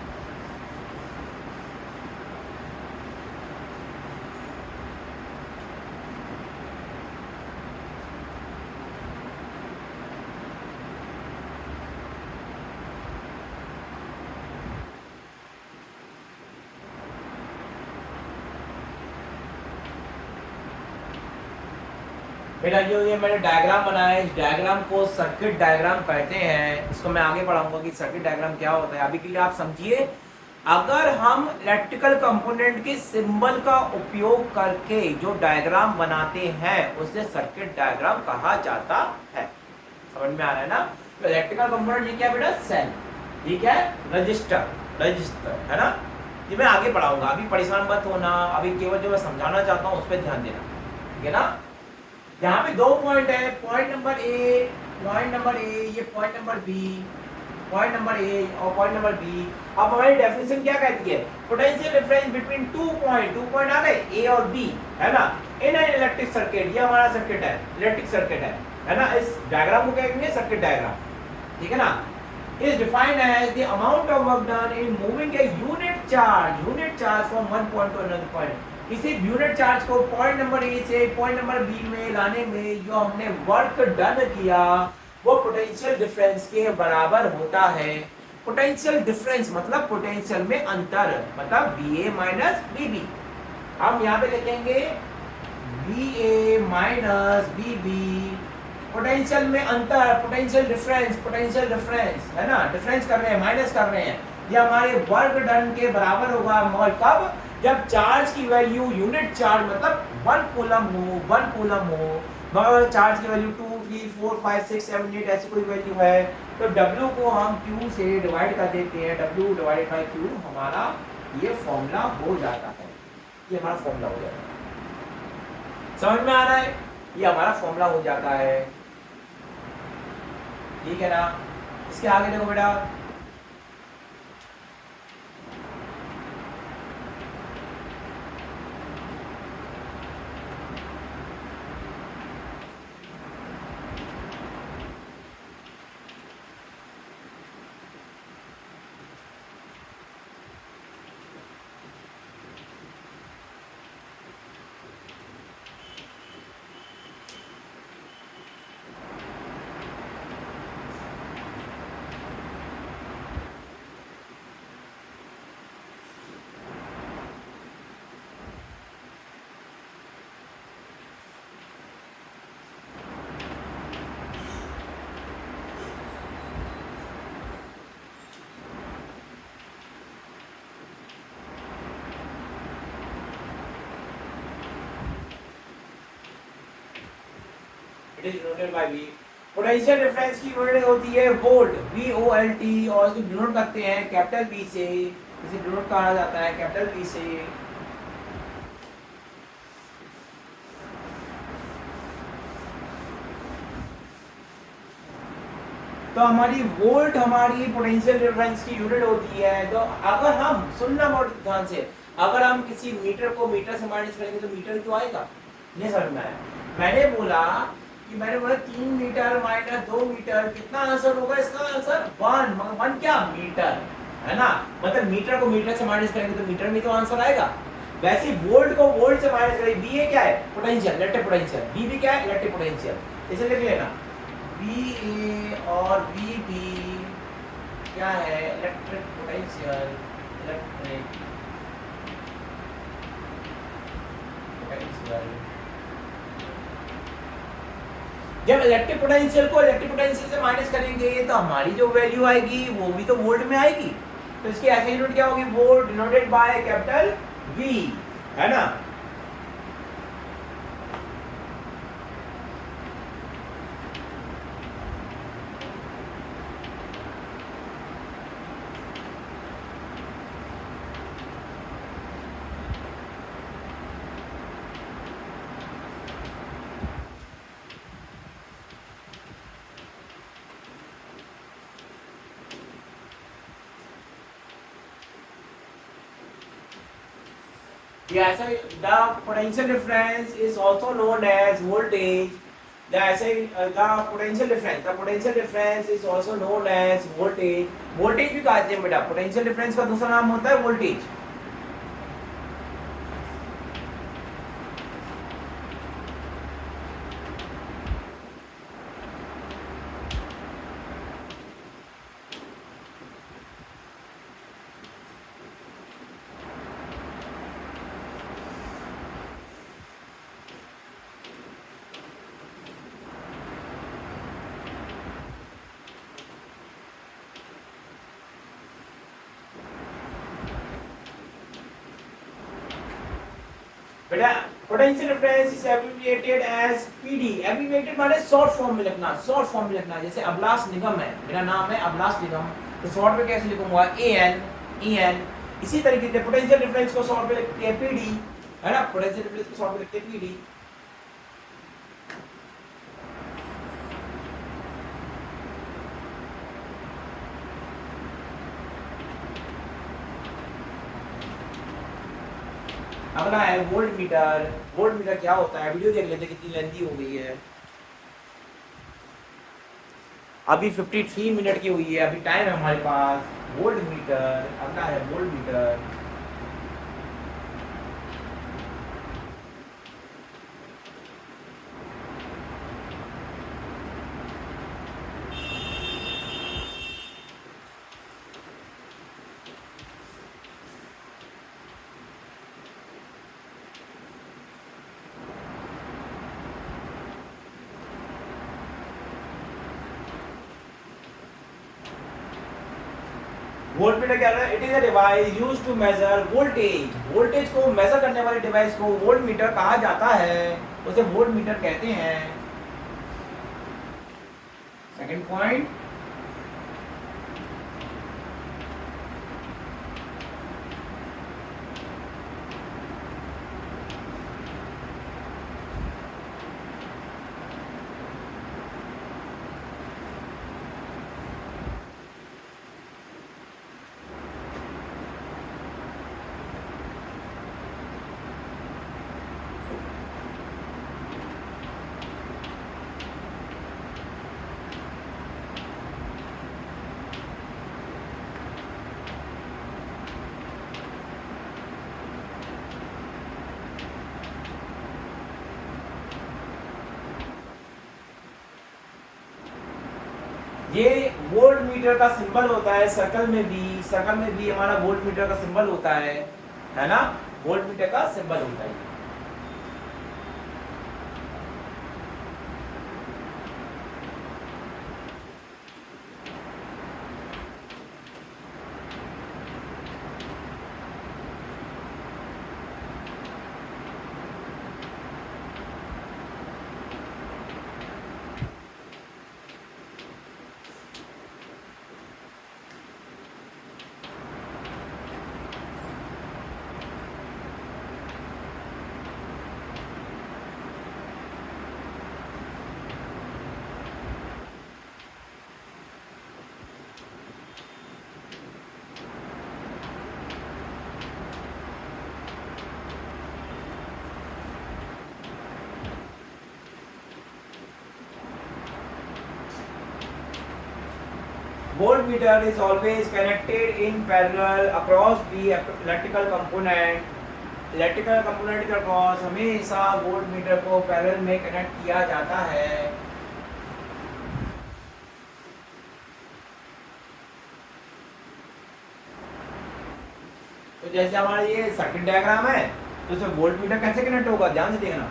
बेटा जो ये मैंने डायग्राम बनाया है, इस डायग्राम को सर्किट डायग्राम कहते हैं। इसको मैं आगे पढ़ाऊंगा कि सर्किट डायग्राम क्या होता है। अभी के लिए आप समझिए, अगर हम इलेक्ट्रिकल कंपोनेंट के सिंबल का उपयोग करके जो डायग्राम बनाते हैं उसे सर्किट डायग्राम कहा जाता है। समझ में आ रहा है ना। तो इलेक्ट्रिकल कंपोनेंट ये क्या बेटा, सेल, ये क्या है, रजिस्टर, रजिस्टर, है ना। ये मैं आगे पढ़ाऊंगा, अभी परेशान मत होना। अभी केवल जो मैं समझाना चाहता हूँ उस पर ध्यान देना, ठीक है ना। यहाँ पे 2 पॉइंट है, point number A, point number A, ये point number B, point number A और पॉइंट नंबर बी। अब हमारी डेफिनेशन क्या कहती है, पोटेंशियल डिफरेंस बिटवीन 2 पॉइंट आ गए ए और बी, है ना, इन एन इलेक्ट्रिक सर्किट। ये हमारा सर्किट है, इलेक्ट्रिक सर्किट है ना। इस डायग्राम को क्या कहेंगे, सर्किट डायग्राम, ठीक है ना। is defined as the amount of work done in moving a unit charge from one point to another point। किसी यूनिट चार्ज को पॉइंट नंबर ए से पॉइंट नंबर बी में लाने में जो हमने वर्क डन किया वो पोटेंशियल डिफरेंस के बराबर होता है। पोटेंशियल डिफरेंस मतलब पोटेंशियल में अंतर, मतलब VA माइनस VB। हम यहाँ पे लिखेंगे VA माइनस VB, पोटेंशियल में अंतर, पोटेंशियल डिफरेंस, है ना। डिफरेंस कर रहे हैं, माइनस कर रहे हैं, ये हमारे वर्क डन के बराबर होगा। और कब, जब चार्ज की वैल्यू, यूनिट चार्ज मतलब 1 कूलम हो, मगर चार्ज की वैल्यू 2, 3, 4, 5, 6, 7, 8 ऐसी कोई वैल्यू है तो W को हम Q से डिवाइड कर देते हैं। W डिवाइडेड बाई Q हमारा ये फॉर्मूला हो जाता है, ये हमारा फॉर्मूला हो जाता है। समझ में आ रहा है, ये हमारा फॉर्मूला हो जाता है, ठीक है ना। इसके आगे देखो बेटा, it is denoted by V. Potential difference की यूनिट होती है volt, V O L T, और इसको डिनोट करते हैं कैपिटल वी से, इसे डिनोट कहा जाता है कैपिटल वी से। तो हमारी वोल्ट हमारी पोटेंशियल डिफरेंस की यूनिट होती है। तो अगर हम, सुनना बहुत ध्यान से, अगर हम किसी मीटर को मीटर से माइनस करेंगे तो मीटर क्यों आएगा, नहीं समझ में आया। मैंने बोला 3 मीटर माइनस 2 मीटर, कितना आंसर होगा इसका, आंसर 1, मगर 1 क्या, मीटर, है ना। मतलब मीटर को मीटर से माइनस करेंगे तो मीटर में तो आंसर आएगा। वैसे वोल्ट को वोल्ट से माइनस करेंगे, वी ए क्या है, पोटेंशियल, इलेक्ट्रिक पोटेंशियल, वी भी क्या है, इलेक्ट्रिक पोटेंशियल, इसे लिख लेना। वी ए और वी बी क्या है, इलेक्ट्रिक पोटेंशियल, इलेक्ट्रिक पोटेंशियल। जब इलेक्ट्रिक पोटेंशियल को इलेक्ट्रिक पोटेंशियल से माइनस करेंगे तो हमारी जो वैल्यू आएगी वो भी तो वोल्ट में आएगी। तो इसकी ऐसे यूनिट क्या होगी, volt denoted by capital V, है ना। Yeah, so the potential difference is also known as voltage. The potential difference is also known as voltage. Voltage भी कहते हैं बेटा, potential difference का दूसरा नाम होता है voltage. बेटा potential difference is abbreviated as PD. Abbreviated माने शॉर्ट फॉर्म में लिखना, शॉर्ट फॉर्म में लिखना। जैसे अबलास निगम है, मेरा नाम है अबलास निगम, तो शॉर्ट में कैसे लिखूंगा, एन ई एन। इसी तरीके से पोटेंशियल डिफरेंस को शॉर्ट में लिखते हैं पीडी, है ना। पोटेंशियल डिफरेंस को शॉर्ट में लिखते हैं पीडी। अगला है वोल्ट मीटर। वोल्ट मीटर क्या होता है, वीडियो देख लेते हैं, कितनी लेंथी हो गई है। अभी 53 मिनट की हुई है, अभी टाइम है हमारे पास। वोल्ट मीटर, अगला है वोल्ट मीटर। वोल्टमीटर क्या है, it is a device used to measure voltage. Voltage को मेजर करने वाले डिवाइस को वोल्टमीटर कहा जाता है, उसे वोल्टमीटर कहते हैं। सेकंड पॉइंट, ये वोल्ट मीटर का सिंबल होता है सर्कल में भी, सर्कल में भी हमारा वोल्ट मीटर का सिंबल होता है ना। वोल्ट मीटर का सिंबल होता है। Volt meter is always connected in parallel across the electrical component. Electrical component के अक्रॉस हमेशा वोल्ट मीटर को पैरेलल में कनेक्ट किया जाता है। तो जैसे हमारा ये सर्किट डायग्राम है, तो इसमें वोल्ट मीटर कैसे कनेक्ट होगा, ध्यान से देखना।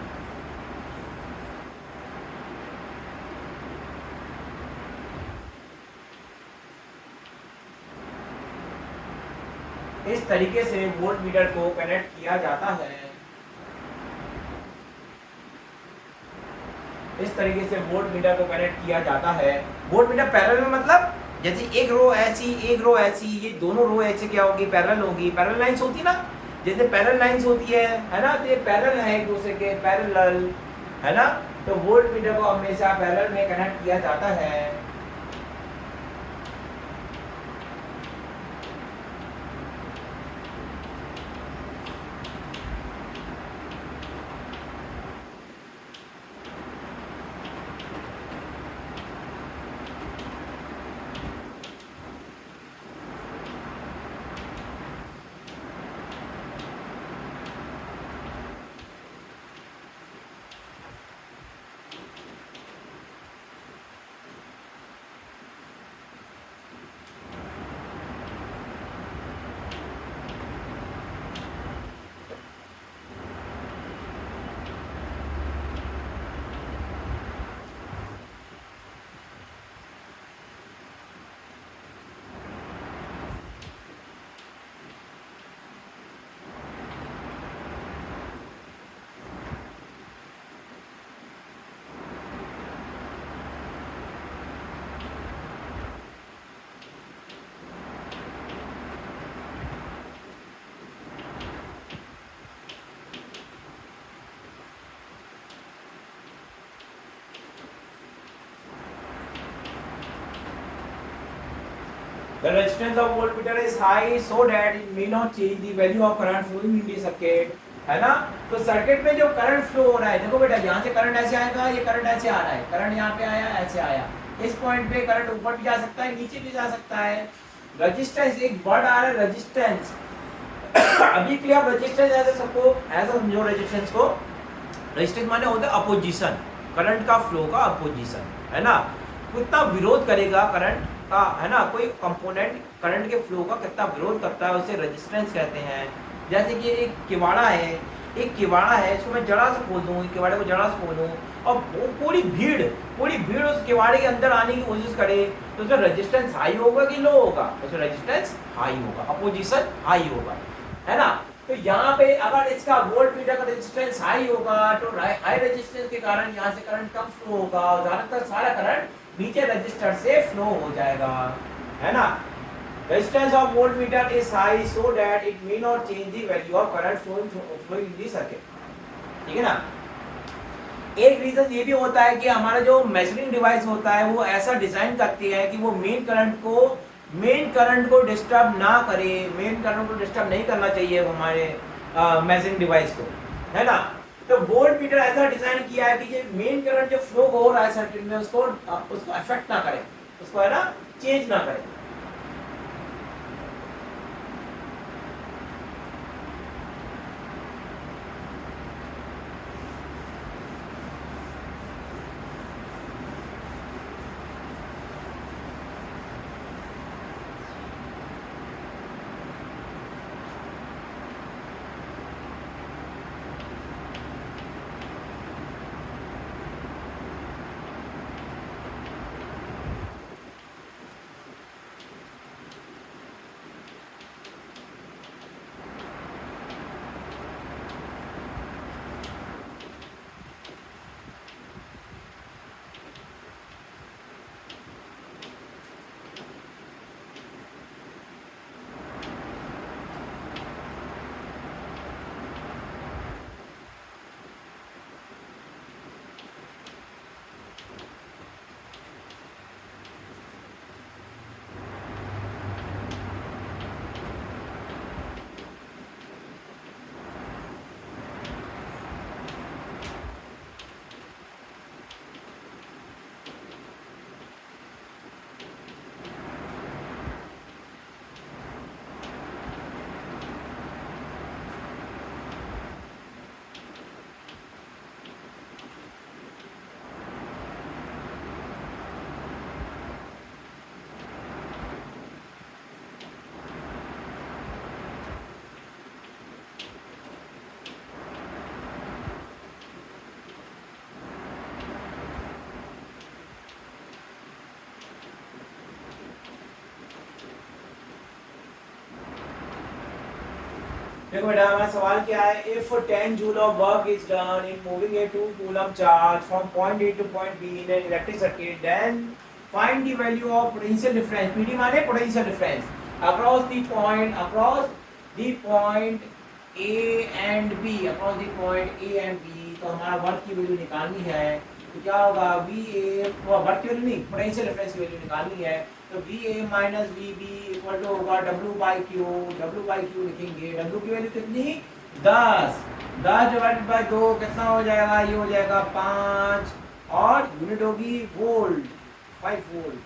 इस तरीके से वोल्ट मीटर को कनेक्ट किया जाता है। इस तरीके से वोल्ट मीटर को कनेक्ट किया जाता है। वोल्ट मीटर पैरेलल में मतलब जैसे एक रो ऐसी एक रो ऐसी, ये दोनों रो ऐसे क्या होगी, पैरेलल होगी। पैरेलल लाइंस होती ना, जैसे पैरेलल लाइंस होती है ना, तो ये पैरेलल है एक दूसरे के, पैरेलल है ना। तो वोल्ट मीटर को हमेशा पैरेलल में कनेक्ट किया जाता है। The resistance of voltmeter is high so that it may not change the value of current flowing in the circuit, है ना। तो सर्किट में जो करंट फ्लो हो रहा है, देखो बेटा यहाँ से करंट ऐसे आएगा, ये करंट ऐसे आ रहा है, करंट यहाँ पे आया ऐसे आया, इस पॉइंट पे करंट ऊपर भी जा सकता है नीचे भी जा सकता है। रेजिस्टेंस एक वर्ड आ रहा है रेजिस्टेंस। अभी के लिए आप रेजिस्टेंस ऐसे सबको ऐसा समझो, रेजिस्टेंस को, रेजिस्टेंस माने होता है अपोजिशन, करंट का फ्लो का अपोजिशन, है ना। कितना विरोध करेगा करंट का, है ना, कोई कंपोनेंट करंट के फ्लो का कितना विरोध करता है, उसे रेजिस्टेंस कहते हैं। जैसे कि एक किवाड़ा है, इसको मैं जरा से खोल दूँ, किवाड़े को जरा से खोलूँ और पूरी भीड़ उस किवाड़े के अंदर आने की कोशिश करे, तो उसमें रेजिस्टेंस हाई होगा कि लो होगा, उसमें रेजिस्टेंस हाई होगा, अपोजिशन हाई होगा, है ना। तो यहाँ पे अगर इसका वोल्ट मीटर का रेजिस्टेंस हाई होगा, तो हाई रेजिस्टेंस के कारण यहाँ से करंट कम फ्लो होगा, ज्यादातर सारा करंट नीचे रजिस्टर से फ्लो हो जाएगा, है ना। Resistance of volt meter is high so that it may not change the value of current flowing in the circuit, ठीक है ना। एक रीजन ये भी होता है कि हमारा जो मेजरिंग डिवाइस होता है वो ऐसा डिजाइन करती है कि वो मेन करंट को डिस्टर्ब ना करे, मेन करंट को डिस्टर्ब नहीं करना चाहिए हमारे मेजरिंग डिवाइस को, है ना। तो वोल्ट मीटर ऐसा डिजाइन किया है कि ये मेन करंट जो फ्लो हो रहा है सर्किट में उसको अफेक्ट ना करे, उसको, है ना, चेंज ना करे। देखो बेटा हमारा सवाल क्या है, if 10 joule of work is done in moving a 2 coulomb charge from point A to point B in an electric circuit, then find the value of potential difference, PD माने potential difference, across the point A and B, across the point A and B. तो हमारा work की value निकालनी है, तो क्या होगा, V A, work की वैल्यू नहीं, पोटेंशियल डिफरेंस की वैल्यू निकालनी है, तो V A minus V B equal to होगा W by Q. W by Q लिखेंगे, डब्ल्यू की वैल्यू कितनी, 10, 10 डिवाइडेड बाई 2 कितना हो जाएगा, ये हो जाएगा 5, और यूनिट होगी वोल्ट, 5 वोल्ट।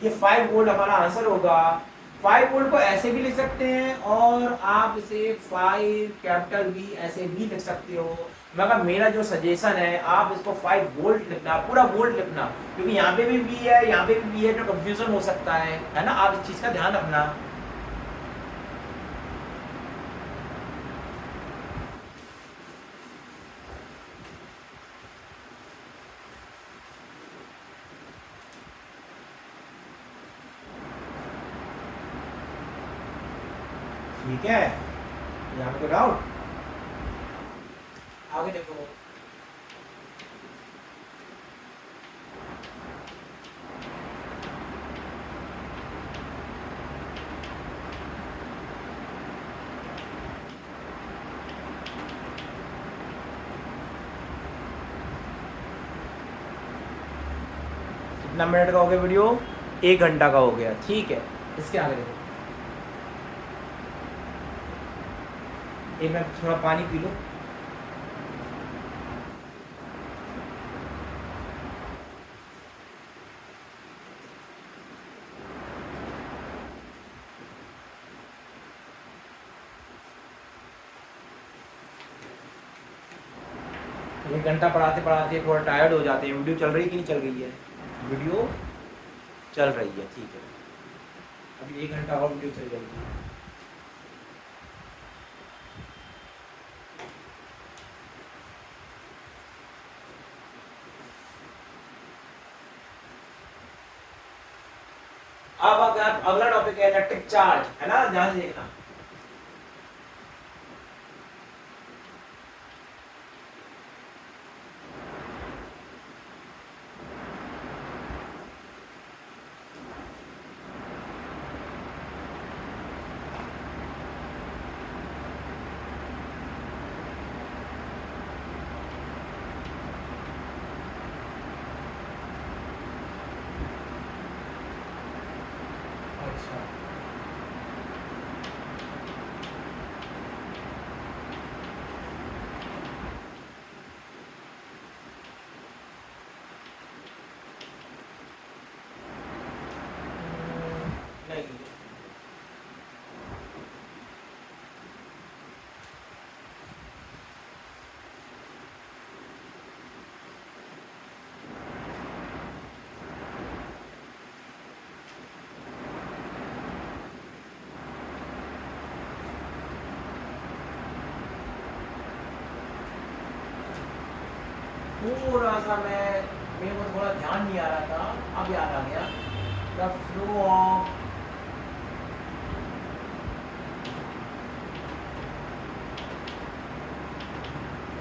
ये 5 वोल्ट हमारा आंसर होगा। 5 वोल्ट को ऐसे भी लिख सकते हैं और आप इसे 5 कैपिटल बी ऐसे भी लिख सकते हो, मगर मेरा जो सजेशन है आप इसको 5 वोल्ट लिखना, पूरा वोल्ट लिखना, क्योंकि यहाँ पे भी वी है, यहाँ पे भी वी है, तो कंफ्यूजन हो सकता है ना, आप इस चीज का ध्यान रखना। ठीक है, यहाँ पे कोई डाउट, आगे देखो। कितना मिनट का हो गया वीडियो, 1 घंटा का हो गया, ठीक है। इसके आगे देखो, एक मैं थोड़ा पानी पी लूँ। एक घंटा पढ़ाते पढ़ाते थोड़ा टायर्ड हो जाते हैं। वीडियो चल रही है कि नहीं चल रही है, वीडियो चल रही है, ठीक है। अभी 1 घंटा और वीडियो चल जाएगी। अब अगर अगला टॉपिक है इलेक्ट्रिक चार्ज, है ना, ध्यान से देखना। थोड़ा सा मेरे को थोड़ा ध्यान नहीं आ रहा था, अब याद आ गया। The flow of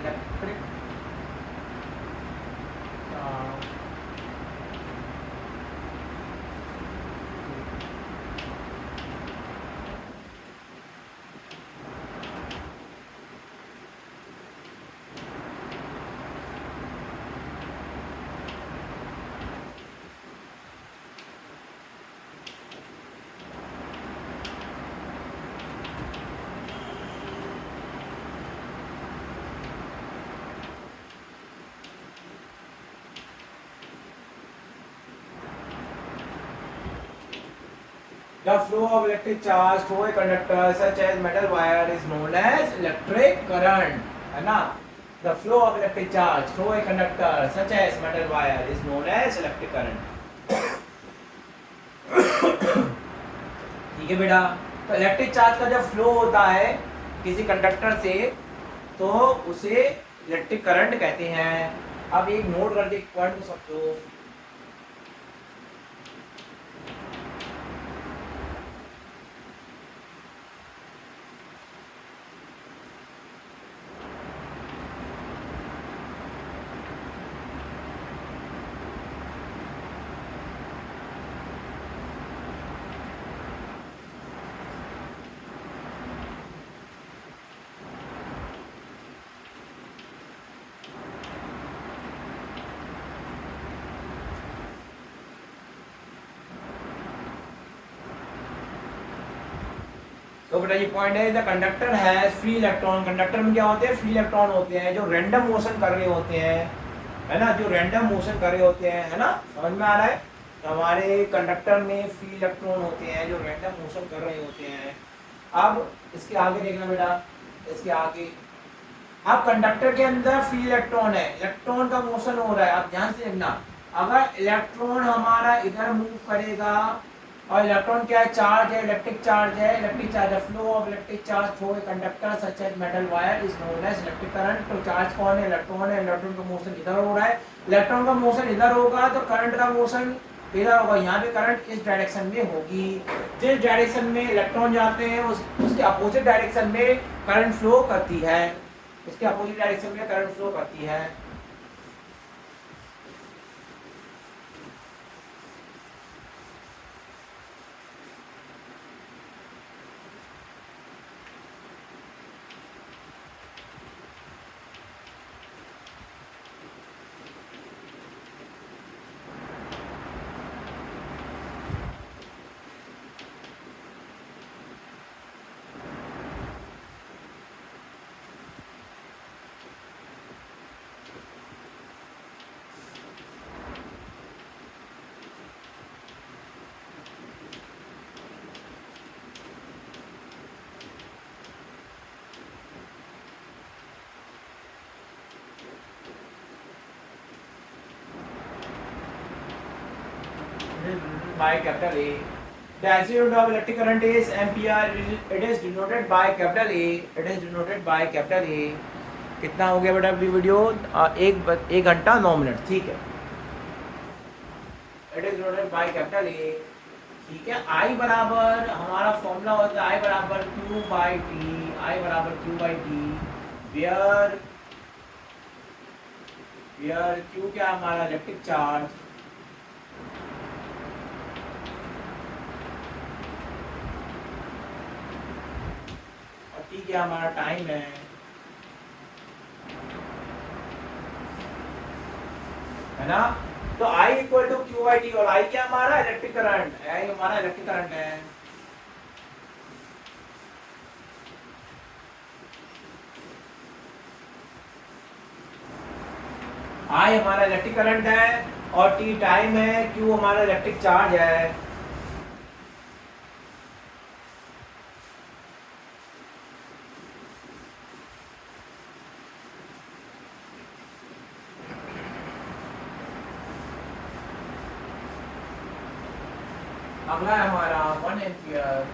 electric The flow of electric charge through a conductor such as metal wire is known as electric current, है ना। The flow of electric charge through a conductor such as metal wire is known as electric current. ठीक है बेटा, तो electric charge का जब flow होता है किसी कंडक्टर से तो उसे इलेक्ट्रिक करंट कहते हैं। अब एक नोट करके एक पॉइंट को समझो, तो बेटा ये पॉइंट है, the conductor has free electron. Conductor में क्या होते हैं? फ्री इलेक्ट्रॉन होते हैं जो रैंडम मोशन कर रहे होते हैं, है ना, जो रैंडम मोशन कर रहे होते हैं, है ना, समझ में आ रहा है? हमारे कंडक्टर में फ्री इलेक्ट्रॉन होते हैं जो रैंडम मोशन कर रहे होते हैं। अब इसके आगे देखना बेटा, इसके आगे अब कंडक्टर के अंदर फ्री इलेक्ट्रॉन है, इलेक्ट्रॉन का मोशन हो रहा है। आप ध्यान से देखना, अगर इलेक्ट्रॉन हमारा इधर मूव करेगा, और इलेक्ट्रॉन क्या है? चार्ज है, इलेक्ट्रिक चार्ज है, इलेक्ट्रिक चार्ज है। Flow of electric charge through a conductor such as metal wire is known as electric current. तो चार्ज कौन है? इलेक्ट्रॉन है। इलेक्ट्रॉन का मोशन इधर हो रहा है, इलेक्ट्रॉन का मोशन इधर होगा तो करंट का मोशन इधर होगा। यहाँ पे करंट इस डायरेक्शन में होगी, जिस डायरेक्शन में इलेक्ट्रॉन जाते हैं उसके अपोजिट डायरेक्शन में करंट फ्लो करती है, उसके अपोजिट डायरेक्शन में करंट फ्लो करती है। By capital A. The accident of electric current is ampere. It is denoted by capital A. It is denoted by capital A. कितना हो गया बेटा अभी वीडियो? 1 घंटा 9 मिनट, ठीक है। It is denoted by capital A, ठीक है। I बराबर हमारा फॉर्मूला होता है I बराबर Q by T, I बराबर Q by T, where Q क्या हमारा इलेक्ट्रिक चार्ज, T क्या हमारा टाइम है ना। तो I equal to Q by T, और I क्या हमारा इलेक्ट्रिक करंट, I हमारा इलेक्ट्रिक करंट है। I हमारा इलेक्ट्रिक करंट है और T टाइम है, Q हमारा इलेक्ट्रिक चार्ज है। अगला है हमारा 1 एम्पियर।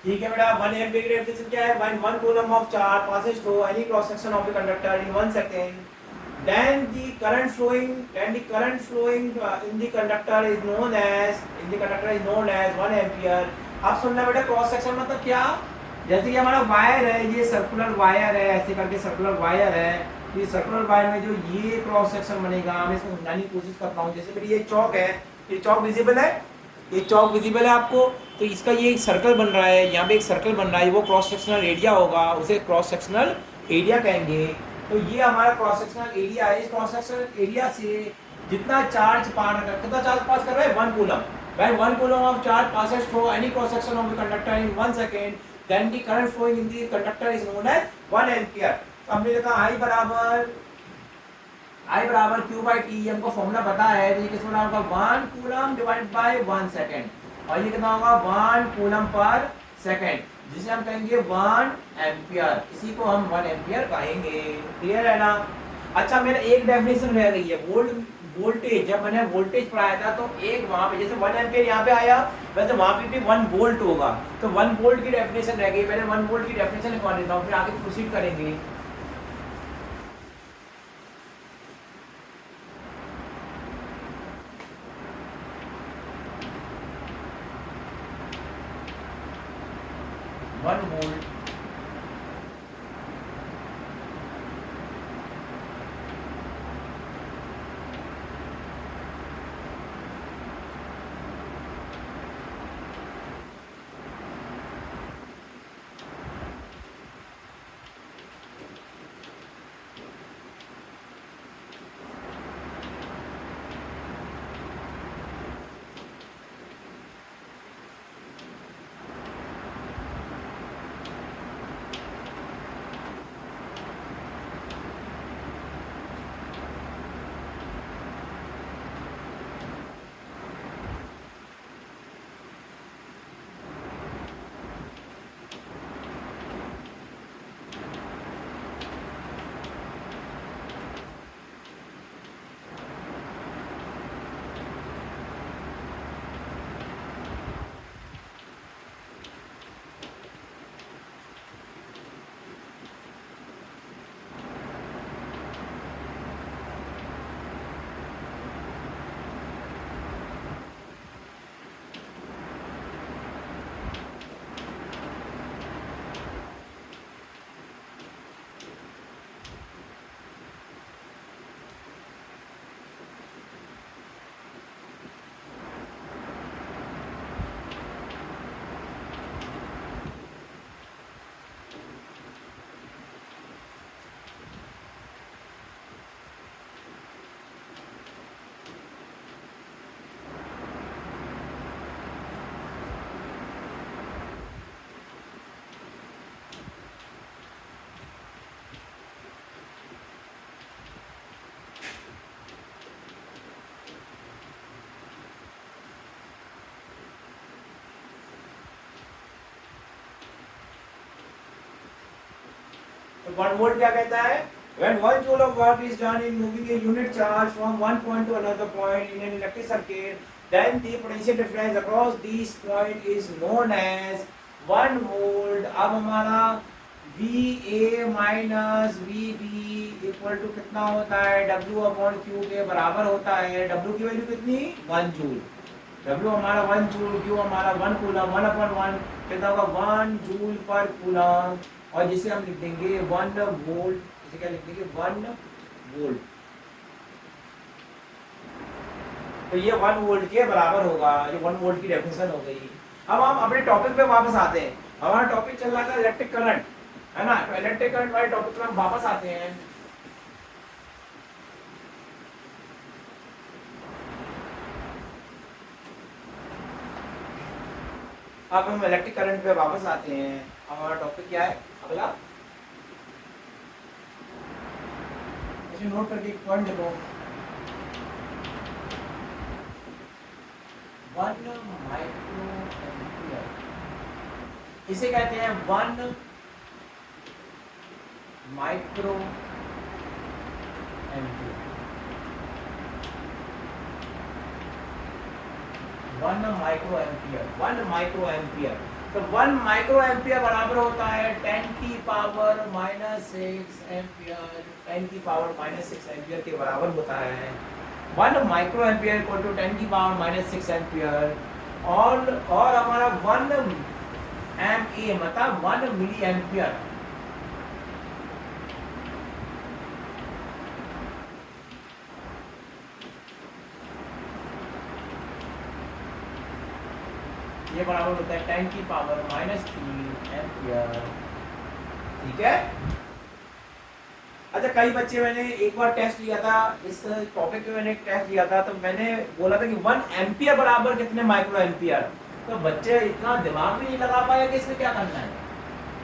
ठीक है बेटा, 1 एम्पीयर की डेफिनेशन क्या है? When 1 coulomb of charge passes through any cross section of the conductor in 1 second, then the current flowing in the conductor is known as 1 ampere. अब सुनना बेटा, क्रॉस सेक्शन मतलब क्या? जैसे कि हमारा वायर है, ये सर्कुलर वायर है, ऐसे करके सर्कुलर वायर है। ये सर्कुलर वायर में जो ये क्रॉस सेक्शन बनेगा, मैं इसको समझाने की कोशिश करता हूँ। जैसे मेरी ये चौक है, ये चौक विजिबल है, ये चौक विजिबल है आपको। तो इसका ये एक सर्कल बन रहा है, यहाँ पे एक सर्कल बन रहा है, वो क्रॉस सेक्शनल एरिया होगा, उसे क्रॉस सेक्शनल एरिया कहेंगे। तो ये हमारा क्रॉस सेक्शनल एरिया है। इस क्रॉस सेक्शनल एरिया से जितना चार्ज कितना चार्ज पास कर रहा है? 1 coulomb. When 1 coulomb of charge passes through any cross section of the conductor in 1 second, then the current flowing in the conductor is known as 1 ampere. तो हमने देखा I बराबर Q by T, हमको formula पता है। तो ये किस बराबर होगा? 1 कूलम डिवाइड बाय 1 सेकेंड, और ये कितना होगा? 1 कूलम पर सेकेंड, जिसे हम कहेंगे 1 एम्पियर। इसी को हम 1 एम्पियर कहेंगे। क्लियर है ना? अच्छा, मेरा एक डेफिनेशन रह गई है, वोल्टेज। जब मैंने वोल्टेज पढ़ाया था तो एक वहां पे जैसे 1 एम्पियर यहाँ पे आया, वैसे वहां पे भी 1 वोल्ट होगा। तो 1 वोल्ट की डेफिनेशन रह गई, पहले 1 वोल्ट की डेफिनेशन लिखवा देता हूँ, फिर आगे प्रोसीड करेंगे। वन वोल्ट तो 1 वोल्ट क्या कहता है? When 1 joule of work is done in moving a unit charge from one point to another point in an electric circuit, then the potential difference across these point is known as 1 volt। अब हमारा VA minus VB equal to कितना होता है? W upon Q के बराबर होता है। W की वैल्यू कितनी? 1 जूल। W हमारा 1 जूल, Q हमारा 1 कूलम, 1 अपॉन 1 कितना होगा? 1 जूल पर कूलम। और जिसे हम लिख देंगे 1 वोल्ट, इसे क्या लिख देंगे? 1 वोल्ट। तो ये 1 वोल्ट के बराबर होगा। ये 1 वोल्ट की डेफिनेशन हो गई। अब हम अपने टॉपिक पे वापस आते हैं। हमारा टॉपिक चल रहा था इलेक्ट्रिक करंट, है ना? तो इलेक्ट्रिक करंट वाले टॉपिक पे हम वापस आते हैं। अब हम इलेक्ट्रिक करंट पे वापस आते हैं। हमारा टॉपिक क्या है अगला? इसे नोट करके एक पॉइंट देखो, 1 माइक्रो एम्पियर, इसे कहते हैं 1 micro ampere. 1 micro ampere, 1 micro ampere. तो 1 माइक्रो एम्पियर बराबर होता है 10 की पावर -6 एम्पियर, 10 की पावर -6 एम्पियर के बराबर होता है 1 माइक्रो एम्पियर इक्वल टू 10 की पावर -6 एम्पियर। और हमारा 1 एम ए मतलब 1 मिली एम्पियर। ये बराबर होता है 10 की पावर -3 एम्पियर। ठीक है। अच्छा, कई बच्चे, मैंने एक बार टेस्ट लिया था इस टॉपिक पे, मैंने एक टेस्ट लिया था तो मैंने बोला था कि 1 एम्पियर बराबर कितने माइक्रो एम्पियर, तो बच्चे इतना दिमाग भी नहीं लगा पाया कि इसमें क्या करना है।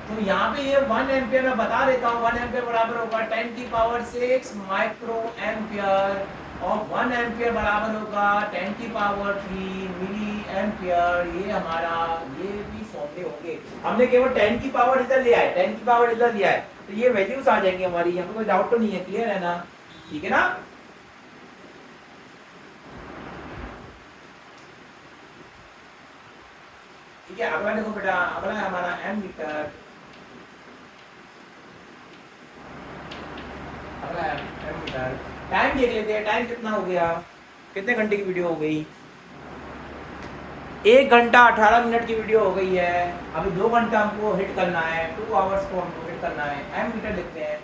तो यहाँ पे ये 1 एम्पियर मैं बता देता हूँ, 1 एम्पियर बराबर होगा 10 की पावर 6 माइक्रो एम्पियर, और 1 एम्पियर बराबर होगा 10 की पावर 3 मिली एम्पियर। ये हमारा ये भी फॉर्मूले होंगे। हमने केवल 10 की पावर इधर लिया है, 10 की पावर इधर लिया है, तो ये वैल्यूज आ जाएंगी हमारी। यहाँ पे कोई डाउट तो नहीं है, क्लियर है ना? ठीक है ना? ठीक है। अगला देखो बेटा, अगला है हमारा एमीटर। अगला है एमीटर। टाइम देख लेते हैं, टाइम कितना हो गया, कितने घंटे की वीडियो हो गई? 1 घंटा 18 मिनट की वीडियो हो गई है। अभी 2 घंटा हमको हिट करना है, 2 आवर्स को हमको हिट करना है। एमीटर लिखते हैं।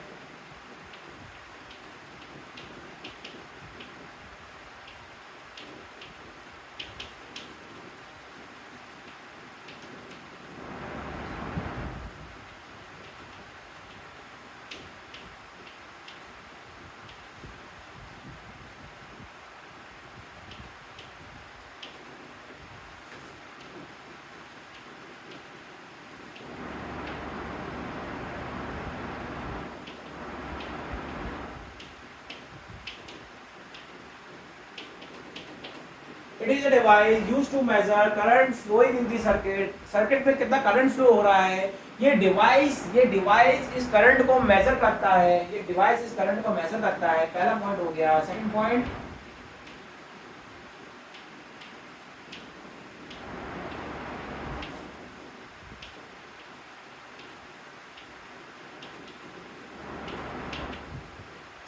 It is a device used to measure current flowing in the circuit. Circuit में कितना करंट फ्लो हो रहा है, ये डिवाइस इस करंट को मेजर करता है। ये डिवाइस इस करंट को मेजर करता है। पहला पॉइंट हो गया। Second point,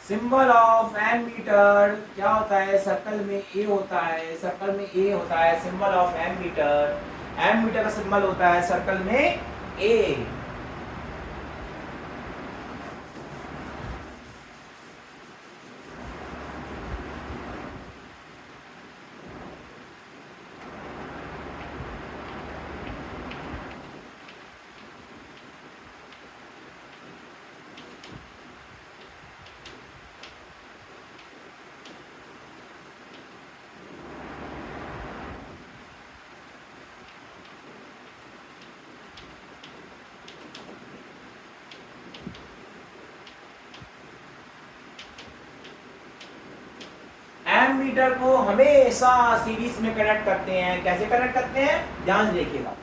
symbol of ammeter क्या होता है? सर्कल में ए होता है, सर्कल में ए होता है सिंबल ऑफ एमीटर। एमीटर का सिंबल होता है सर्कल में ए। एमीटर को हमेशा सीरीज में कनेक्ट करते हैं। कैसे कनेक्ट करते हैं, ध्यान से देखिएगा।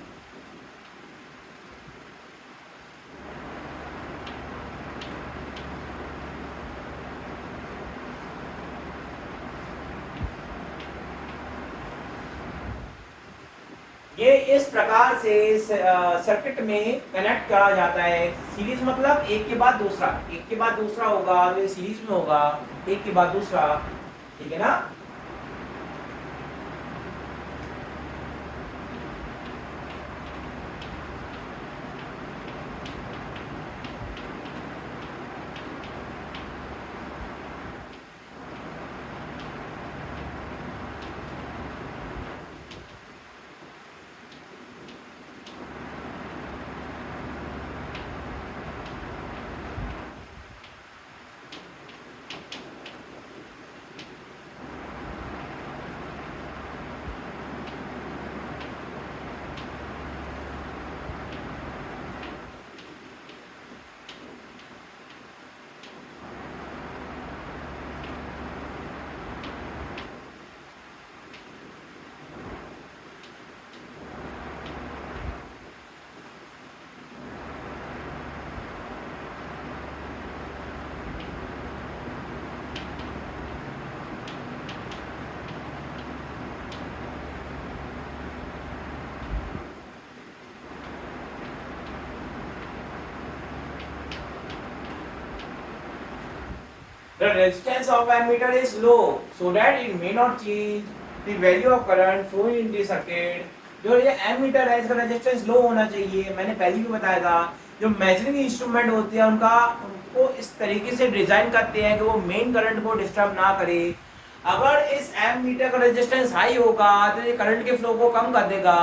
ये इस प्रकार से सर्किट में कनेक्ट करा जाता है। सीरीज मतलब एक के बाद दूसरा, एक के बाद दूसरा होगा, ये सीरीज में होगा, एक के बाद दूसरा। ठीक है ना? The resistance of ammeter is low so that it may not change the value of current flowing in the circuit. जो ये एमीटर है इसका रेजिस्टेंस लो होना चाहिए, मैंने पहले भी बताया था। जो मेजरिंग इंस्ट्रूमेंट होते हैं उनको इस तरीके से डिजाइन करते हैं कि वो मेन करंट को डिस्टर्ब ना करे। अगर इस एमीटर का रेजिस्टेंस हाई होगा तो ये करंट के फ्लो को कम कर देगा,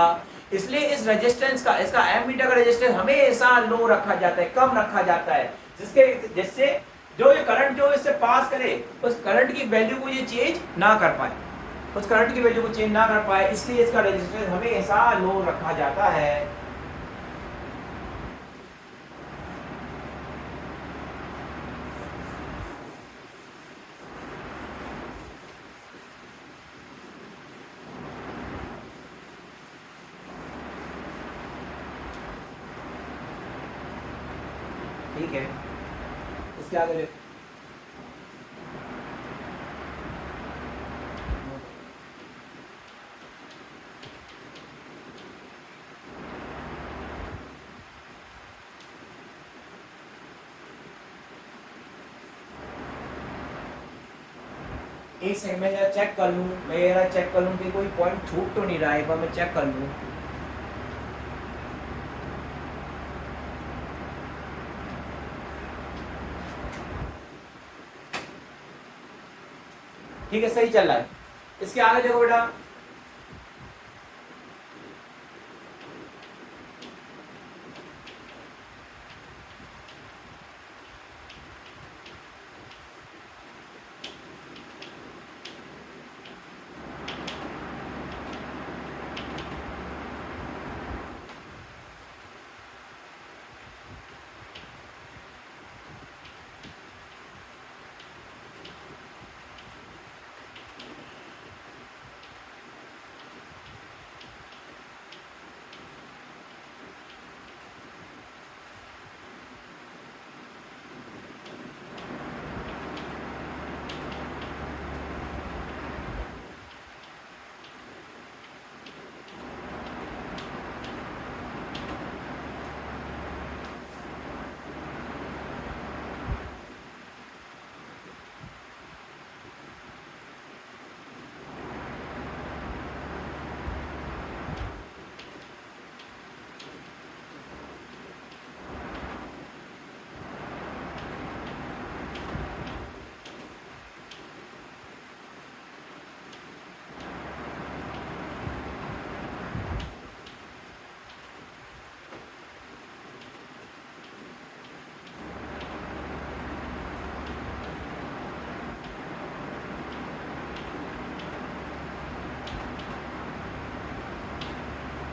इसलिए इस रेजिस्टेंस का, इसका एमीटर का रेजिस्टेंस हमेशा लो रखा जाता है, कम रखा जाता है, जिससे जो ये करंट जो इससे पास करे उस करंट की वैल्यू को ये चेंज ना कर पाए, उस करंट की वैल्यू को चेंज ना कर पाए, इसलिए इसका रेजिस्टेंस हमेशा लो रखा जाता है। ठीक है, इसके आगे एक सेकंड में जरा चेक कर लूँ, मैं चेक कर लूँ कि कोई पॉइंट छूट तो नहीं रहा है, एक बार मैं चेक कर लूँ। ठीक है, सही चल रहा है। इसके आगे देखो बेटा,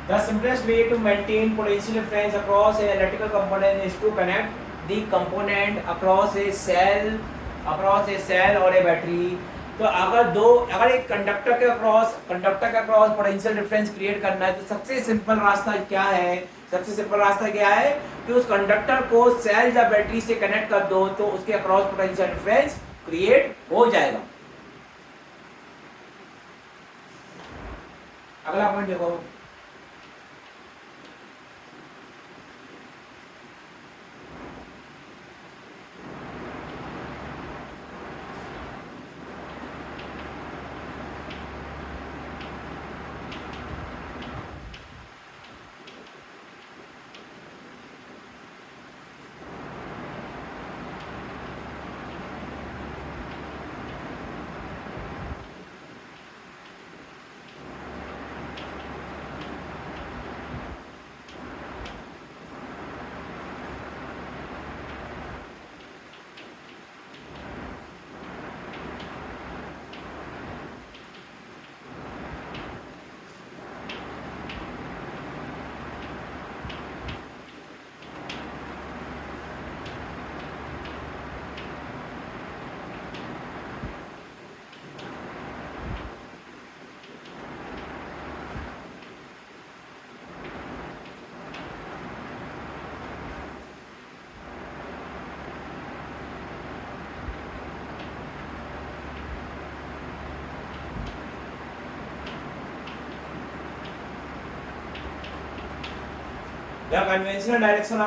the simplest way to maintain potential difference across an electrical component is to connect the component across a cell or a battery। तो अगर एक कंडक्टर के अक्रॉस पोटेंशियल डिफरेंस क्रिएट करना है तो सबसे सिंपल रास्ता क्या है? कि उस कंडक्टर को सेल या बैटरी से कनेक्ट कर दो तो उसके अक्रॉस पोटेंशियल डिफरेंस क्रिएट हो जाएगा। अगला पॉइंट देखो, the conventional direction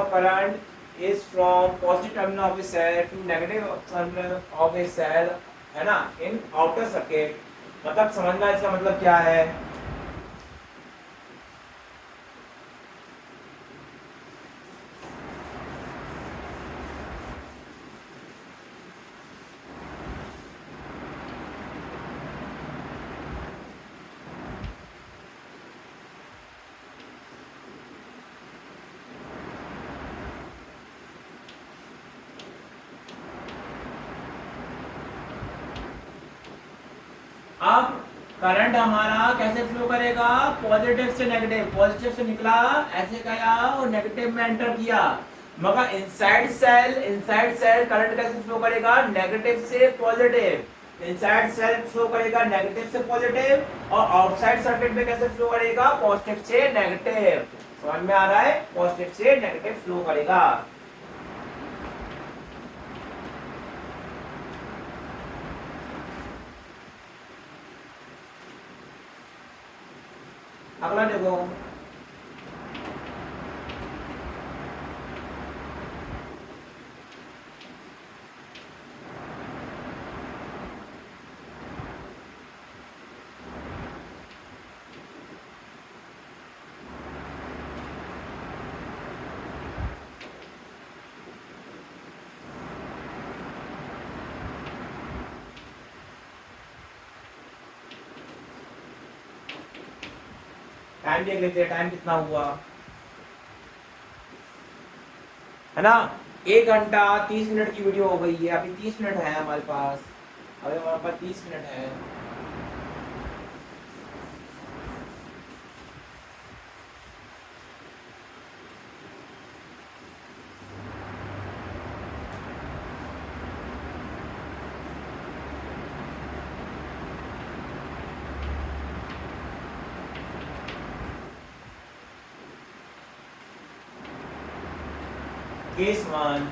of current is from positive terminal of a cell to negative terminal of a cell, है ना, in outer circuit. मतलब समझना इसका मतलब क्या है. अब करंट हमारा कैसे फ्लो करेगा, पॉजिटिव से नेगेटिव, पॉजिटिव से निकला ऐसे गया और नेगेटिव में एंटर किया. मगर इनसाइड सेल करंट कैसे फ्लो करेगा, नेगेटिव से पॉजिटिव. इनसाइड सेल फ्लो करेगा नेगेटिव से पॉजिटिव और आउटसाइड सर्किट में कैसे फ्लो करेगा, पॉजिटिव से नेगेटिव. समझ में आ रहा है, पॉजिटिव से नेगेटिव फ्लो करेगा. अगला देखो, टाइम देख लेते हैं, टाइम कितना हुआ है ना. 1 घंटा 30 मिनट की वीडियो हो गई है. अभी 30 मिनट है हमारे पास, अभी हमारे पास 30 मिनट है. Case 1,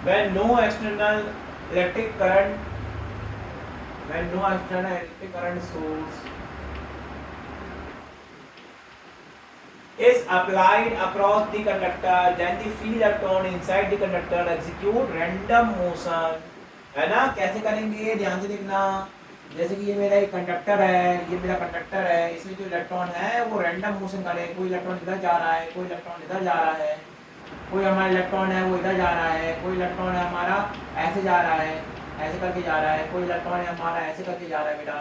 when no external electric current source is applied across the conductor, then the free electron inside the conductor execute random motion. है ना, कैसे करेंगे ध्यान से देखना. जैसे कि ये मेरा एक कंडक्टर है, ये मेरा कंडक्टर है, इसमें जो इलेक्ट्रॉन है वो रैंडम मोशन करे. कोई इलेक्ट्रॉन इधर जा रहा है, कोई इलेक्ट्रॉन इधर जा रहा है, कोई हमारा इलेक्ट्रॉन है वो इधर जा रहा है, कोई इलेक्ट्रॉन है हमारा ऐसे जा रहा है, ऐसे करके जा रहा है, कोई इलेक्ट्रॉन है हमारा ऐसे करके जा रहा है. बेटा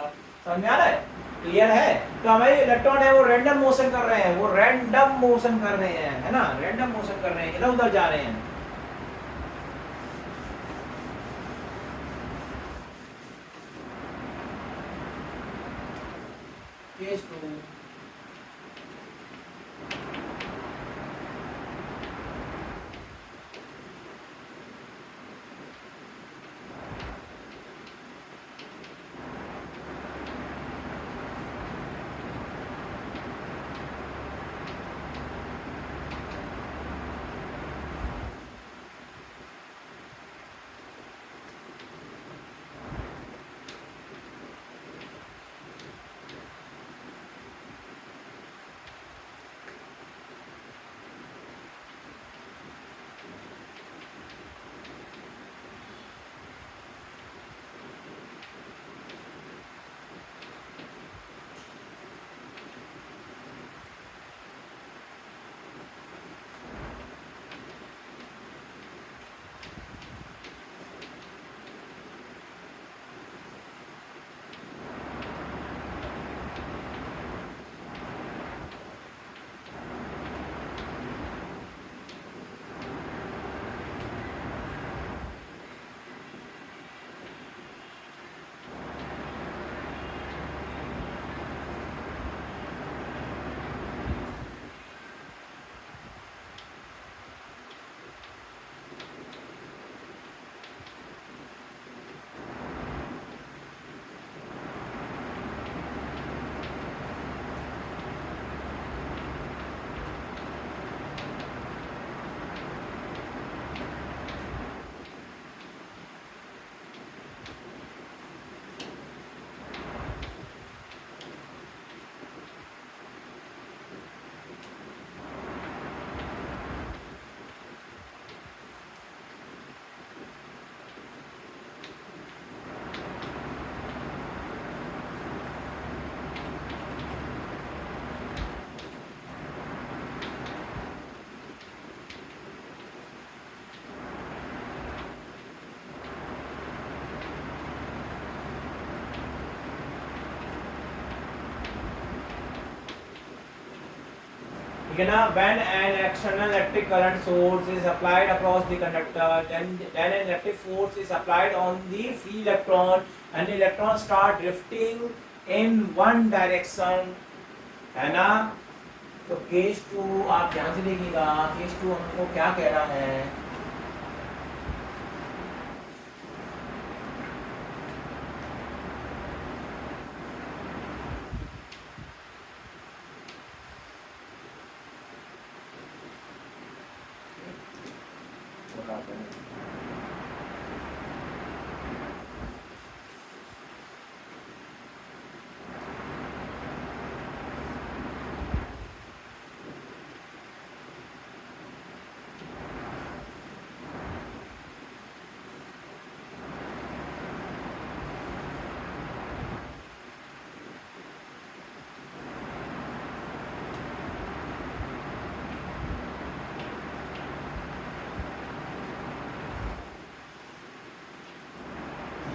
समझ में आ रहा है, क्लियर है. तो हमारे इलेक्ट्रॉन है वो रैंडम मोशन कर रहे हैं, वो रैंडम मोशन कर रहे हैं, है ना, रैंडम मोशन कर रहे हैं, इधर उधर जा रहे हैं. केस 2, ठीक है ना, when an external electric current source is applied across the conductor, then an electric force is applied on the free electron and the electron start drifting in one direction, है ना। तो केस 2 आप ध्यान से देखिएगा, केस 2 हमको क्या कह रहा है,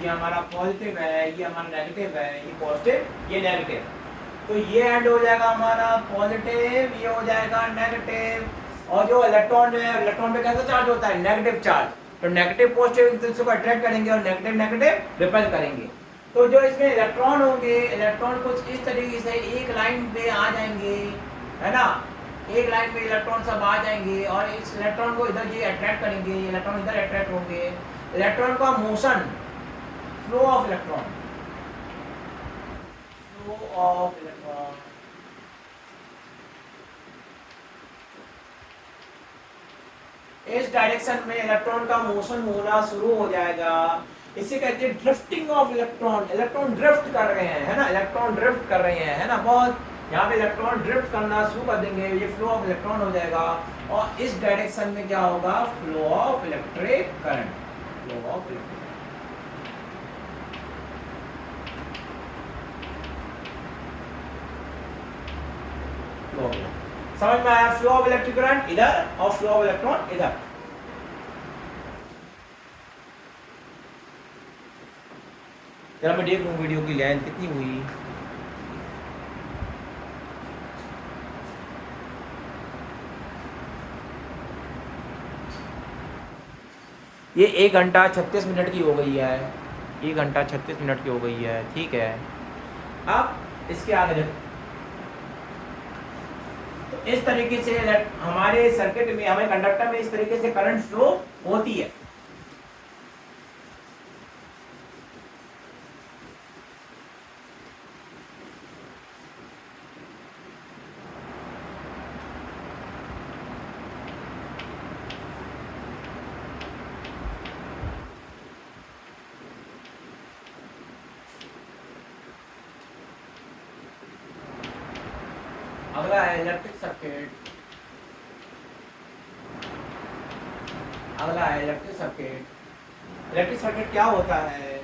ये हमारा पॉजिटिव है, ये हमारा नेगेटिव है, ये पॉजिटिव ये नेगेटिव, तो ये ऐड हो जाएगा हमारा पॉजिटिव, ये हो जाएगा नेगेटिव, और जो इलेक्ट्रॉन है, इलेक्ट्रॉन पे कैसा चार्ज होता है, नेगेटिव चार्ज, तो नेगेटिव पॉजिटिव एक दूसरे को अट्रैक्ट करेंगे और नेगेटिव नेगेटिव रिपेल करेंगे। तो जो इसमें इलेक्ट्रॉन होंगे, इलेक्ट्रॉन कुछ इस तरीके से एक लाइन पे आ जाएंगे, है ना, एक लाइन पे इलेक्ट्रॉन सब आ जाएंगे और इस इलेक्ट्रॉन को इधर ये अट्रैक्ट करेंगे, इलेक्ट्रॉन इधर अट्रैक्ट होंगे, इलेक्ट्रॉन का motion, flow of electron, flow of electron, इस डायरेक्शन में इलेक्ट्रॉन का मोशन होना शुरू हो जाएगा, इसे कहते हैं drifting of electron, electron drift कर रहे हैं, है ना, इलेक्ट्रॉन ड्रिफ्ट कर रहे हैं, है ना, बहुत यहाँ पे इलेक्ट्रॉन ड्रिफ्ट करना शुरू कर देंगे, ये फ्लो ऑफ इलेक्ट्रॉन हो जाएगा, और इस डायरेक्शन में क्या होगा, flow of electric current, flow of electric, समझ में आया, फ्लो ऑफ इलेक्ट्रिक करंट इधर और फ्लो ऑफ इलेक्ट्रॉन इधर। जरा मैं देख लूं वीडियो की लेंथ कितनी हुई, ये 1 घंटा 36 मिनट की हो गई है, 1 घंटा 36 मिनट की हो गई है, ठीक है। अब इसके आगे देखो, तो इस तरीके से हमारे सर्किट में, हमारे कंडक्टर में इस तरीके से करंट फ्लो होती है। अगला है इलेक्ट्रिक सर्किट, अगला है इलेक्ट्रिक सर्किट। इलेक्ट्रिक सर्किट क्या होता है,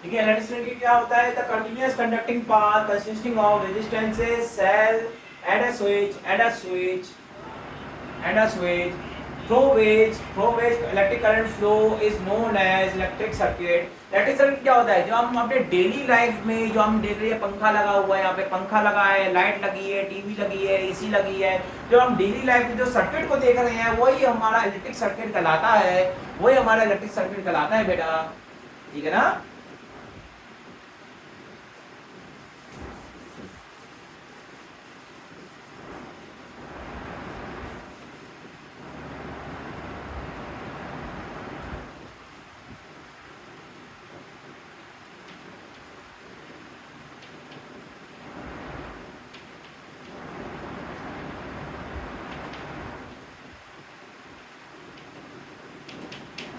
ठीक है, इलेक्ट्रिक सर्किट क्या होता है? The continuous conducting path consisting of resistances, cell and a switch through which electric current flow is known as electric circuit. Electric circuit क्या होता है? जो हम अपने डेली लाइफ में जो हम देख रहे हैं, पंखा लगा हुआ है, यहाँ पे पंखा लगा है, लाइट लगी है, टीवी लगी है, एसी लगी है, जो हम डेली लाइफ में जो सर्किट को देख रहे हैं वही हमारा इलेक्ट्रिक सर्किट कहलाता है, वही हमारा इलेक्ट्रिक सर्किट कहलाता है बेटा। ठीक है ना?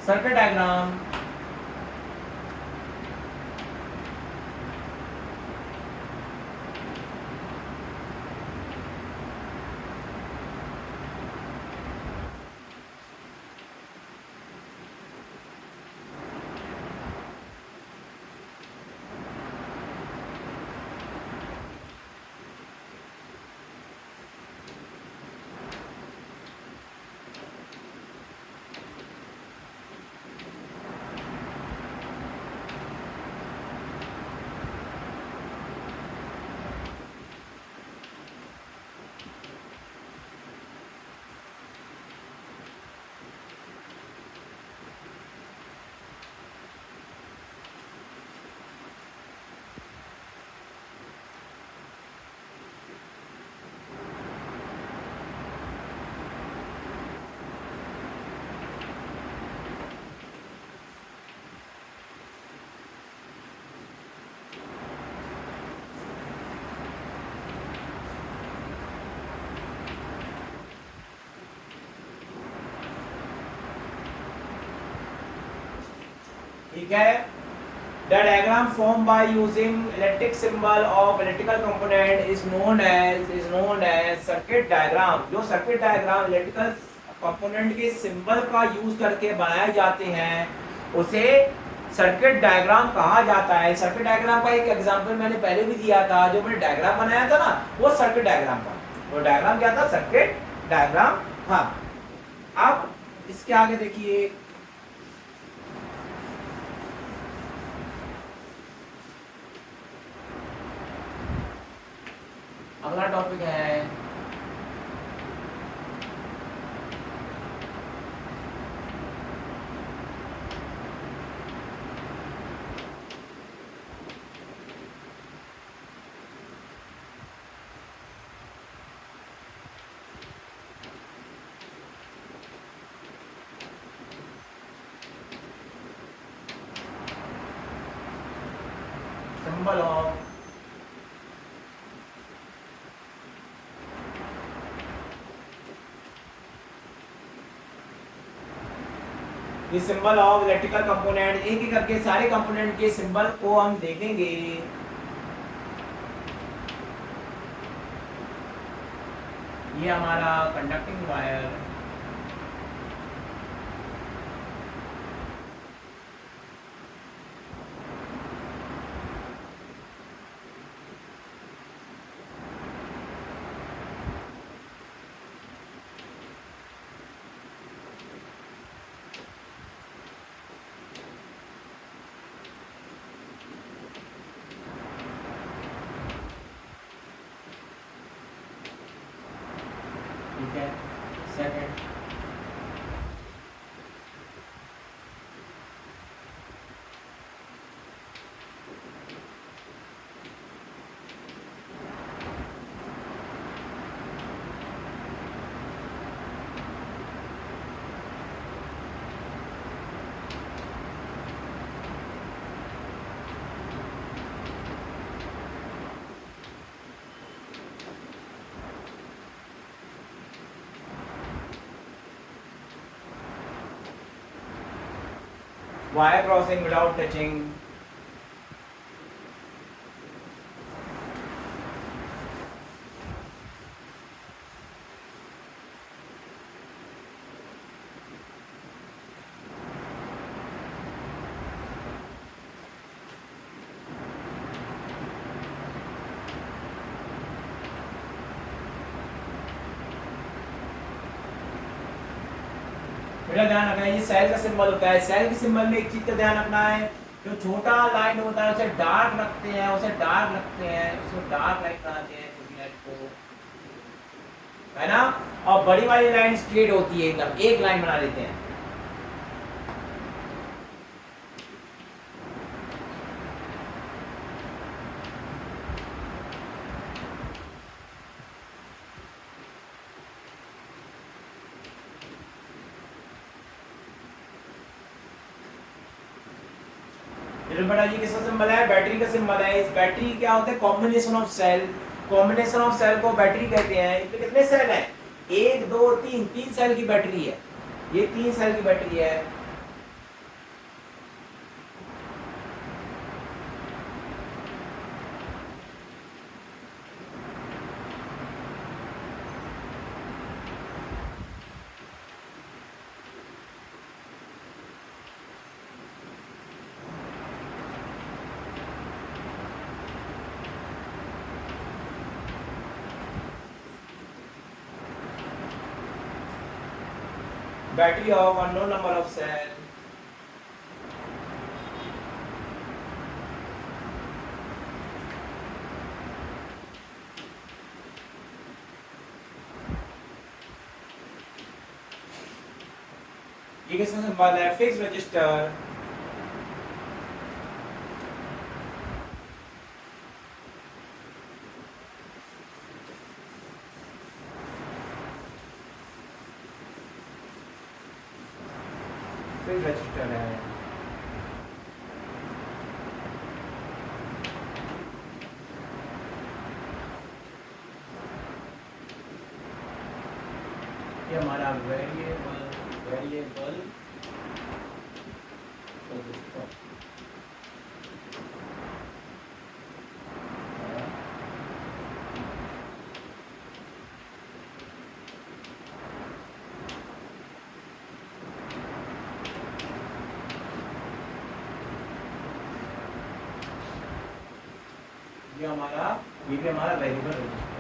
सर्किट डायग्राम, ठीक है। The diagram formed by using electric symbol of electrical component is known as circuit diagram। जो सर्किट डायग्राम इलेक्ट्रिकल कंपोनेंट के सिंबल का यूज करके बनाए जाते हैं उसे सर्किट डायग्राम कहा जाता है। सर्किट डायग्राम का एक एग्जांपल मैंने पहले भी दिया था, जो मैंने डायग्राम बनाया था ना वो सर्किट डायग्राम था। वो डायग्राम क्या था? Circuit diagram. हाँ, अब इसके आगे देखिए, अगला टॉपिक है सिंबल ऑफ ये सिंबल ऑफ इलेक्ट्रिकल कंपोनेंट। एक एक करके सारे कंपोनेंट के सिंबल को हम देखेंगे। ये हमारा कंडक्टिंग वायर, ठीक है। Second, wire crossing without touching, बेटा ध्यान रखना है, ये सेल का सिंबल होता है। सेल के सिंबल में एक चीज का ध्यान रखना है, जो छोटा लाइन होता है उसे डार्क रखते हैं, उसको डार्क लाइन बनाते हैं छोटी लाइन को, है ना। और बड़ी वाली लाइन स्ट्रेट होती है, एकदम एक लाइन बना देते हैं। बड़ा ये किसका सिंबल है? बैटरी का सिंबल है। इस बैटरी क्या होता है? Combination of cell. Combination of cell को बैटरी कहते हैं। इसमें कितने सेल हैं? 1 2 3, 3 सेल की बैटरी है। ये 3 सेल की बैटरी है। Battery of unknown number of cell. ये किसका सिंबल है? Fix register. फिक्स रजिस्टर है। ये हमारा वेरिएबल ये भी हमारा वेरिएबल रजिस्टर।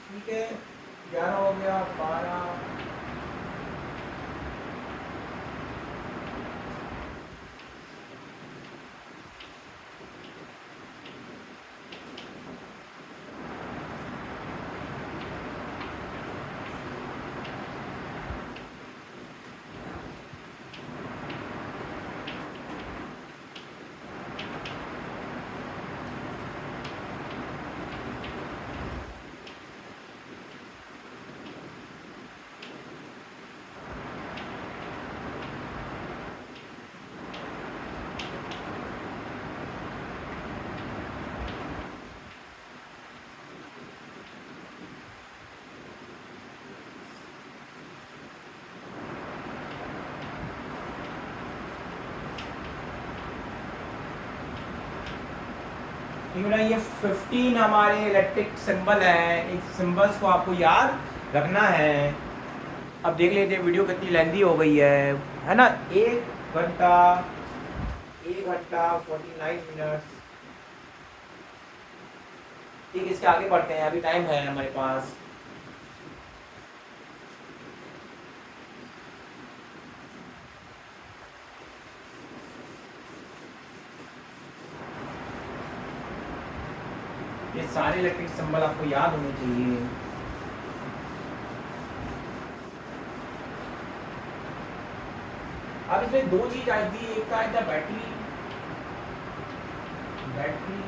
ठीक है, 11 हो गया, 12। ये 15 हमारे इलेक्ट्रिक सिंबल है। इन सिंबल्स को आपको याद रखना है। अब देख लेते हैं वीडियो कितनी लेंदी हो गई है ना। 1 घंटा 49 मिनट। ठीक, इसके आगे बढ़ते हैं, अभी टाइम है हमारे पास। ये सारे इलेक्ट्रिक सिंबल आपको याद होने चाहिए। अब इसमें दो चीज आई थी, एक था बैटरी, बैटरी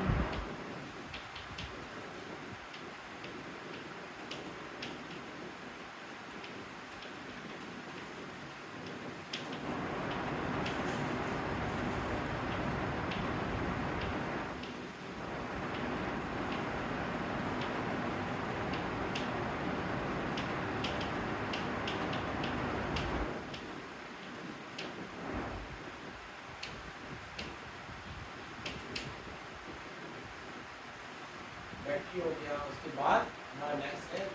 बैटरी हो गया। उसके बाद हमारा नेक्स्ट है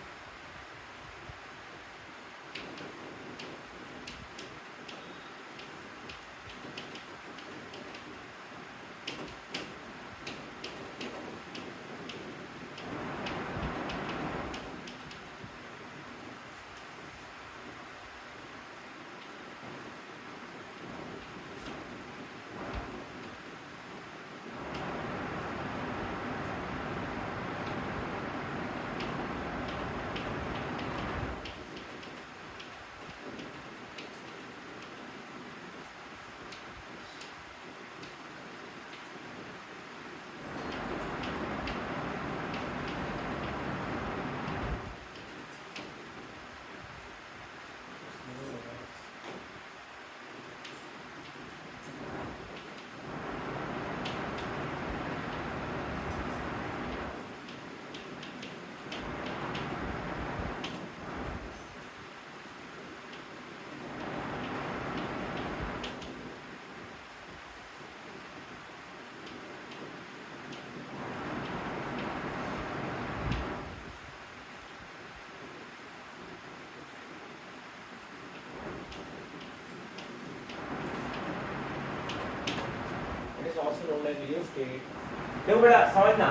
देखो बेटा समझना,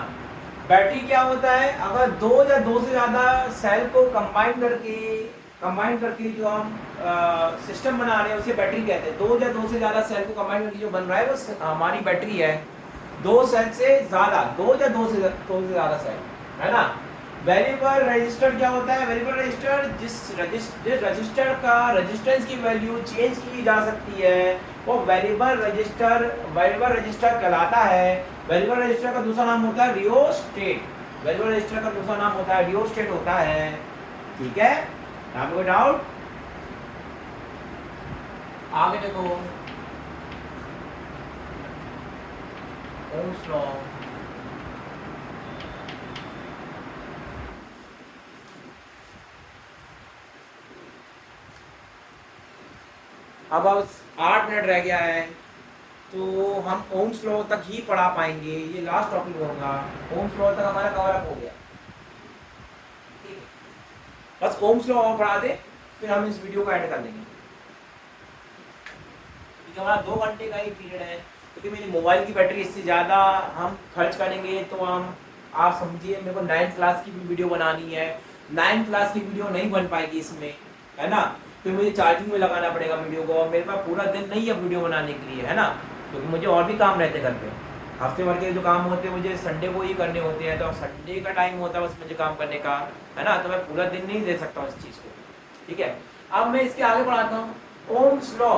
बैटरी क्या होता है, अगर दो या दो से ज्यादा सेल को कंबाइन करके जो हम सिस्टम बना रहे हैं उसे बैटरी कहते हैं। दो या दो से ज्यादा सेल को कंबाइन करके जो बन रहा है वो हमारी बैटरी है। दो सेल से ज्यादा, दो या दो से ज्यादा सेल, है ना। वेरिएबल रजिस्टर क्या होता है, वेरिएबल रजिस्टर जिस रजिस्टर का रेजिस्टेंस की वैल्यू चेंज की जा सकती है वो वेरिएबल रजिस्टर कहलाता है। वेरिएबल रजिस्टर का दूसरा नाम होता है रियोस्टेट, वेरिएबल रजिस्टर का दूसरा नाम होता है रियोस्टेट होता है। ठीक है, आपको कोई डाउट? आगे देखो, ओम्स लॉ। अब 8 मिनट रह गया है तो हम ओम्स लॉ तक ही पढ़ा पाएंगे, ये लास्ट टॉपिक होगा। ओम्स लॉ तक हमारा कवर अप हो गया, बस ओम्स लॉ और पढ़ा दे फिर हम इस वीडियो को ऐड कर देंगे। क्योंकि हमारा 2 घंटे का ही पीरियड है, क्योंकि मेरी मोबाइल की बैटरी इससे ज़्यादा हम खर्च करेंगे तो हम, आप समझिए मेरे को 9th क्लास की भी वीडियो बनानी है, 9th क्लास की वीडियो नहीं बन पाएगी इसमें, है ना। फिर मुझे चार्जिंग में लगाना पड़ेगा वीडियो को, और मेरे पास पूरा दिन नहीं है वीडियो बनाने के लिए, है ना, क्योंकि मुझे और भी काम रहते घर पे। हफ्ते भर के जो काम होते हैं मुझे संडे को ही करने होते हैं, तो संडे का टाइम होता है बस मुझे काम करने का, है ना, तो मैं पूरा दिन नहीं दे सकता उस चीज़ को। ठीक है, अब मैं इसके आगे बढ़ाता हूँ ओम्स लॉ।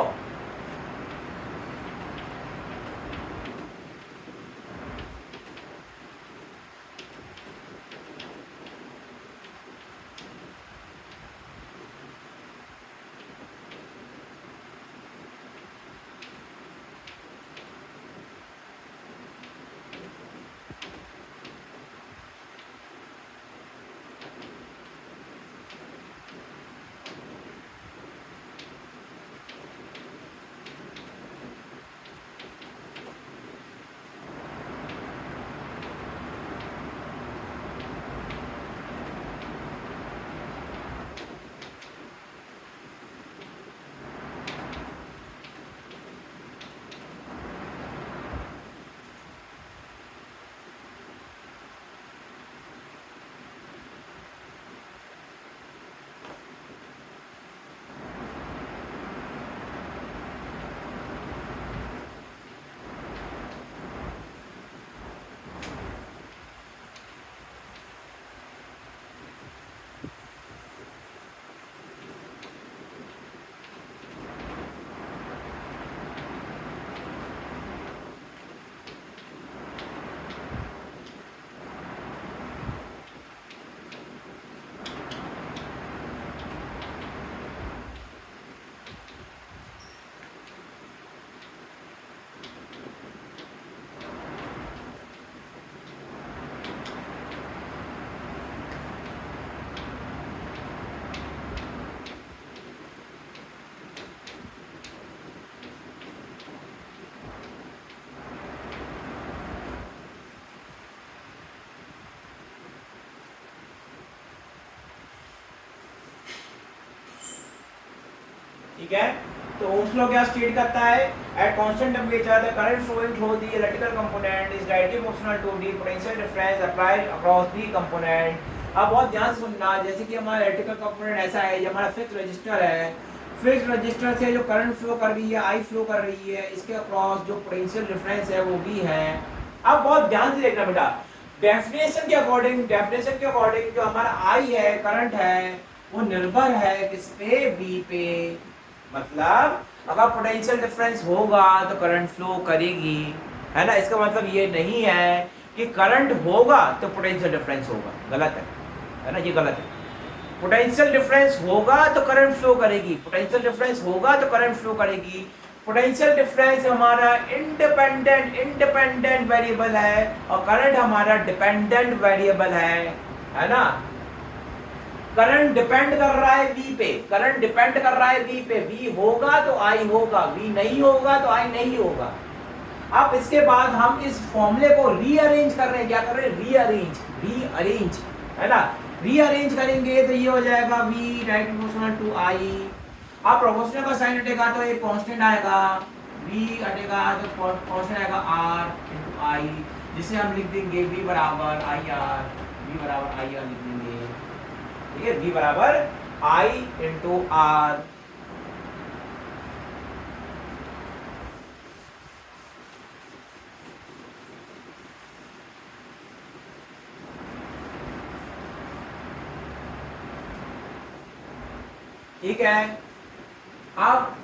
ठीक है। तो ओम्स लॉ क्या स्टेट करता है, at constant temperature the current flowing through the electrical component is directly proportional to the potential difference applied across the component. अब बहुत ध्यान से सुनना, जैसे कि हमारा इलेक्ट्रिकल कंपोनेंट ऐसा है, ये हमारा फिक्स रजिस्टर है, फिक्स रजिस्टर से जो करंट फ्लो कर रही है, आई फ्लो कर रही है, इसके अक्रॉस जो पोटेंशियल डिफरेंस है वो भी है। अब बहुत ध्यान से देखना बेटा, डेफिनेशन के अकॉर्डिंग जो हमारा आई है, करंट है, वो निर्भर है किस पे, वी पे। मतलब अगर पोटेंशियल डिफरेंस होगा तो करंट फ्लो करेगी, है ना। इसका मतलब ये नहीं है कि करंट होगा तो पोटेंशियल डिफरेंस होगा, गलत है ना, ये गलत है। पोटेंशियल डिफरेंस होगा तो करंट फ्लो करेगी, पोटेंशियल डिफरेंस होगा तो करंट फ्लो करेगी। पोटेंशियल डिफरेंस हमारा इंडिपेंडेंट वेरिएबल है और करंट हमारा डिपेंडेंट वेरिएबल है ना। करंट डिपेंड कर रहा है वी पे, करंट डिपेंड कर रहा है वी पे, वी होगा तो आई होगा, वी नहीं होगा तो आई नहीं होगा। अब इसके बाद हम इस फॉर्मूले को रीअरेंज कर रहे हैं, क्या कर रहे हैं, रीअरेंज, है ना। रीअरेंज करेंगे तो ये हो जाएगा v directly proportional to i। अब प्रोपोर्शनल का साइन हटेगा तो एक कांस्टेंट आएगा, v हटेगा तो कांस्टेंट आएगा r इनटू i, जिसे हम लिख देंगे v बराबर i r लिख देंगे, ठीक है, v बराबर i इनटू r। ठीक है। अब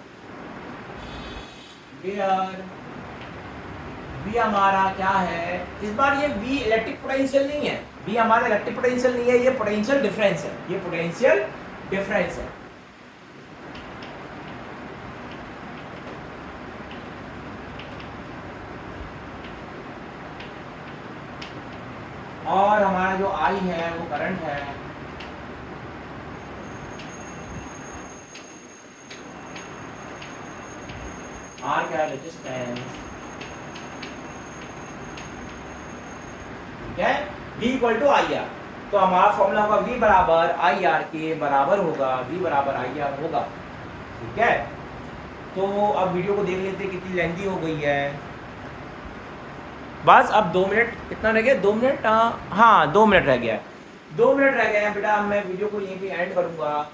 V हमारा क्या है, इस बार ये V इलेक्ट्रिक पोटेंशियल नहीं है, V हमारा इलेक्ट्रिक पोटेंशियल नहीं है, ये पोटेंशियल डिफरेंस है, ये पोटेंशियल डिफरेंस है। और हमारा जो I है वो करंट है, R क्या है, रेजिस्टेंस, ठीक है, V equal to I R. तो हमारा फॉर्मूला होगा V बराबर आई आर के बराबर होगा, V बराबर आई आर होगा, ठीक है। तो अब वीडियो को देख लेते हैं, कितनी लेंथी हो गई है। बस अब 2 मिनट, कितना रह गया, 2 मिनट, हाँ 2 मिनट रह गया है, 2 मिनट रह गए हैं बेटा। मैं वीडियो को यहीं पे एंड करूँगा।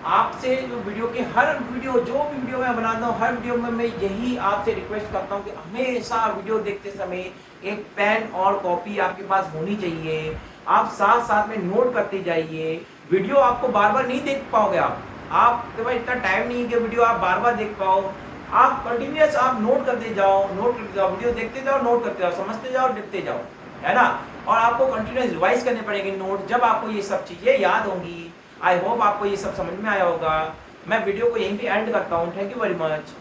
आपसे जो वीडियो के हर वीडियो, जो भी वीडियो मैं बनाता हूँ, हर वीडियो में मैं यही आपसे रिक्वेस्ट करता हूँ कि हमेशा वीडियो देखते समय एक पेन और कॉपी आपके पास होनी चाहिए। आप साथ साथ में नोट करते जाइए। वीडियो आपको बार बार नहीं देख पाओगे, आपके पास इतना टाइम नहीं है कि वीडियो आप बार बार देख पाओ। आप कंटिन्यूस आप नोट करते जाओ, वीडियो देखते जाओ, नोट करते जाओ, समझते जाओ, लिखते जाओ, है ना। और आपको कंटिन्यूस रिवाइज करने पड़ेंगे नोट, जब आपको ये सब चीज़ें याद होंगी। आई होप आपको ये सब समझ में आया होगा। मैं वीडियो को यहीं पे एंड करता हूँ। Thank you very much.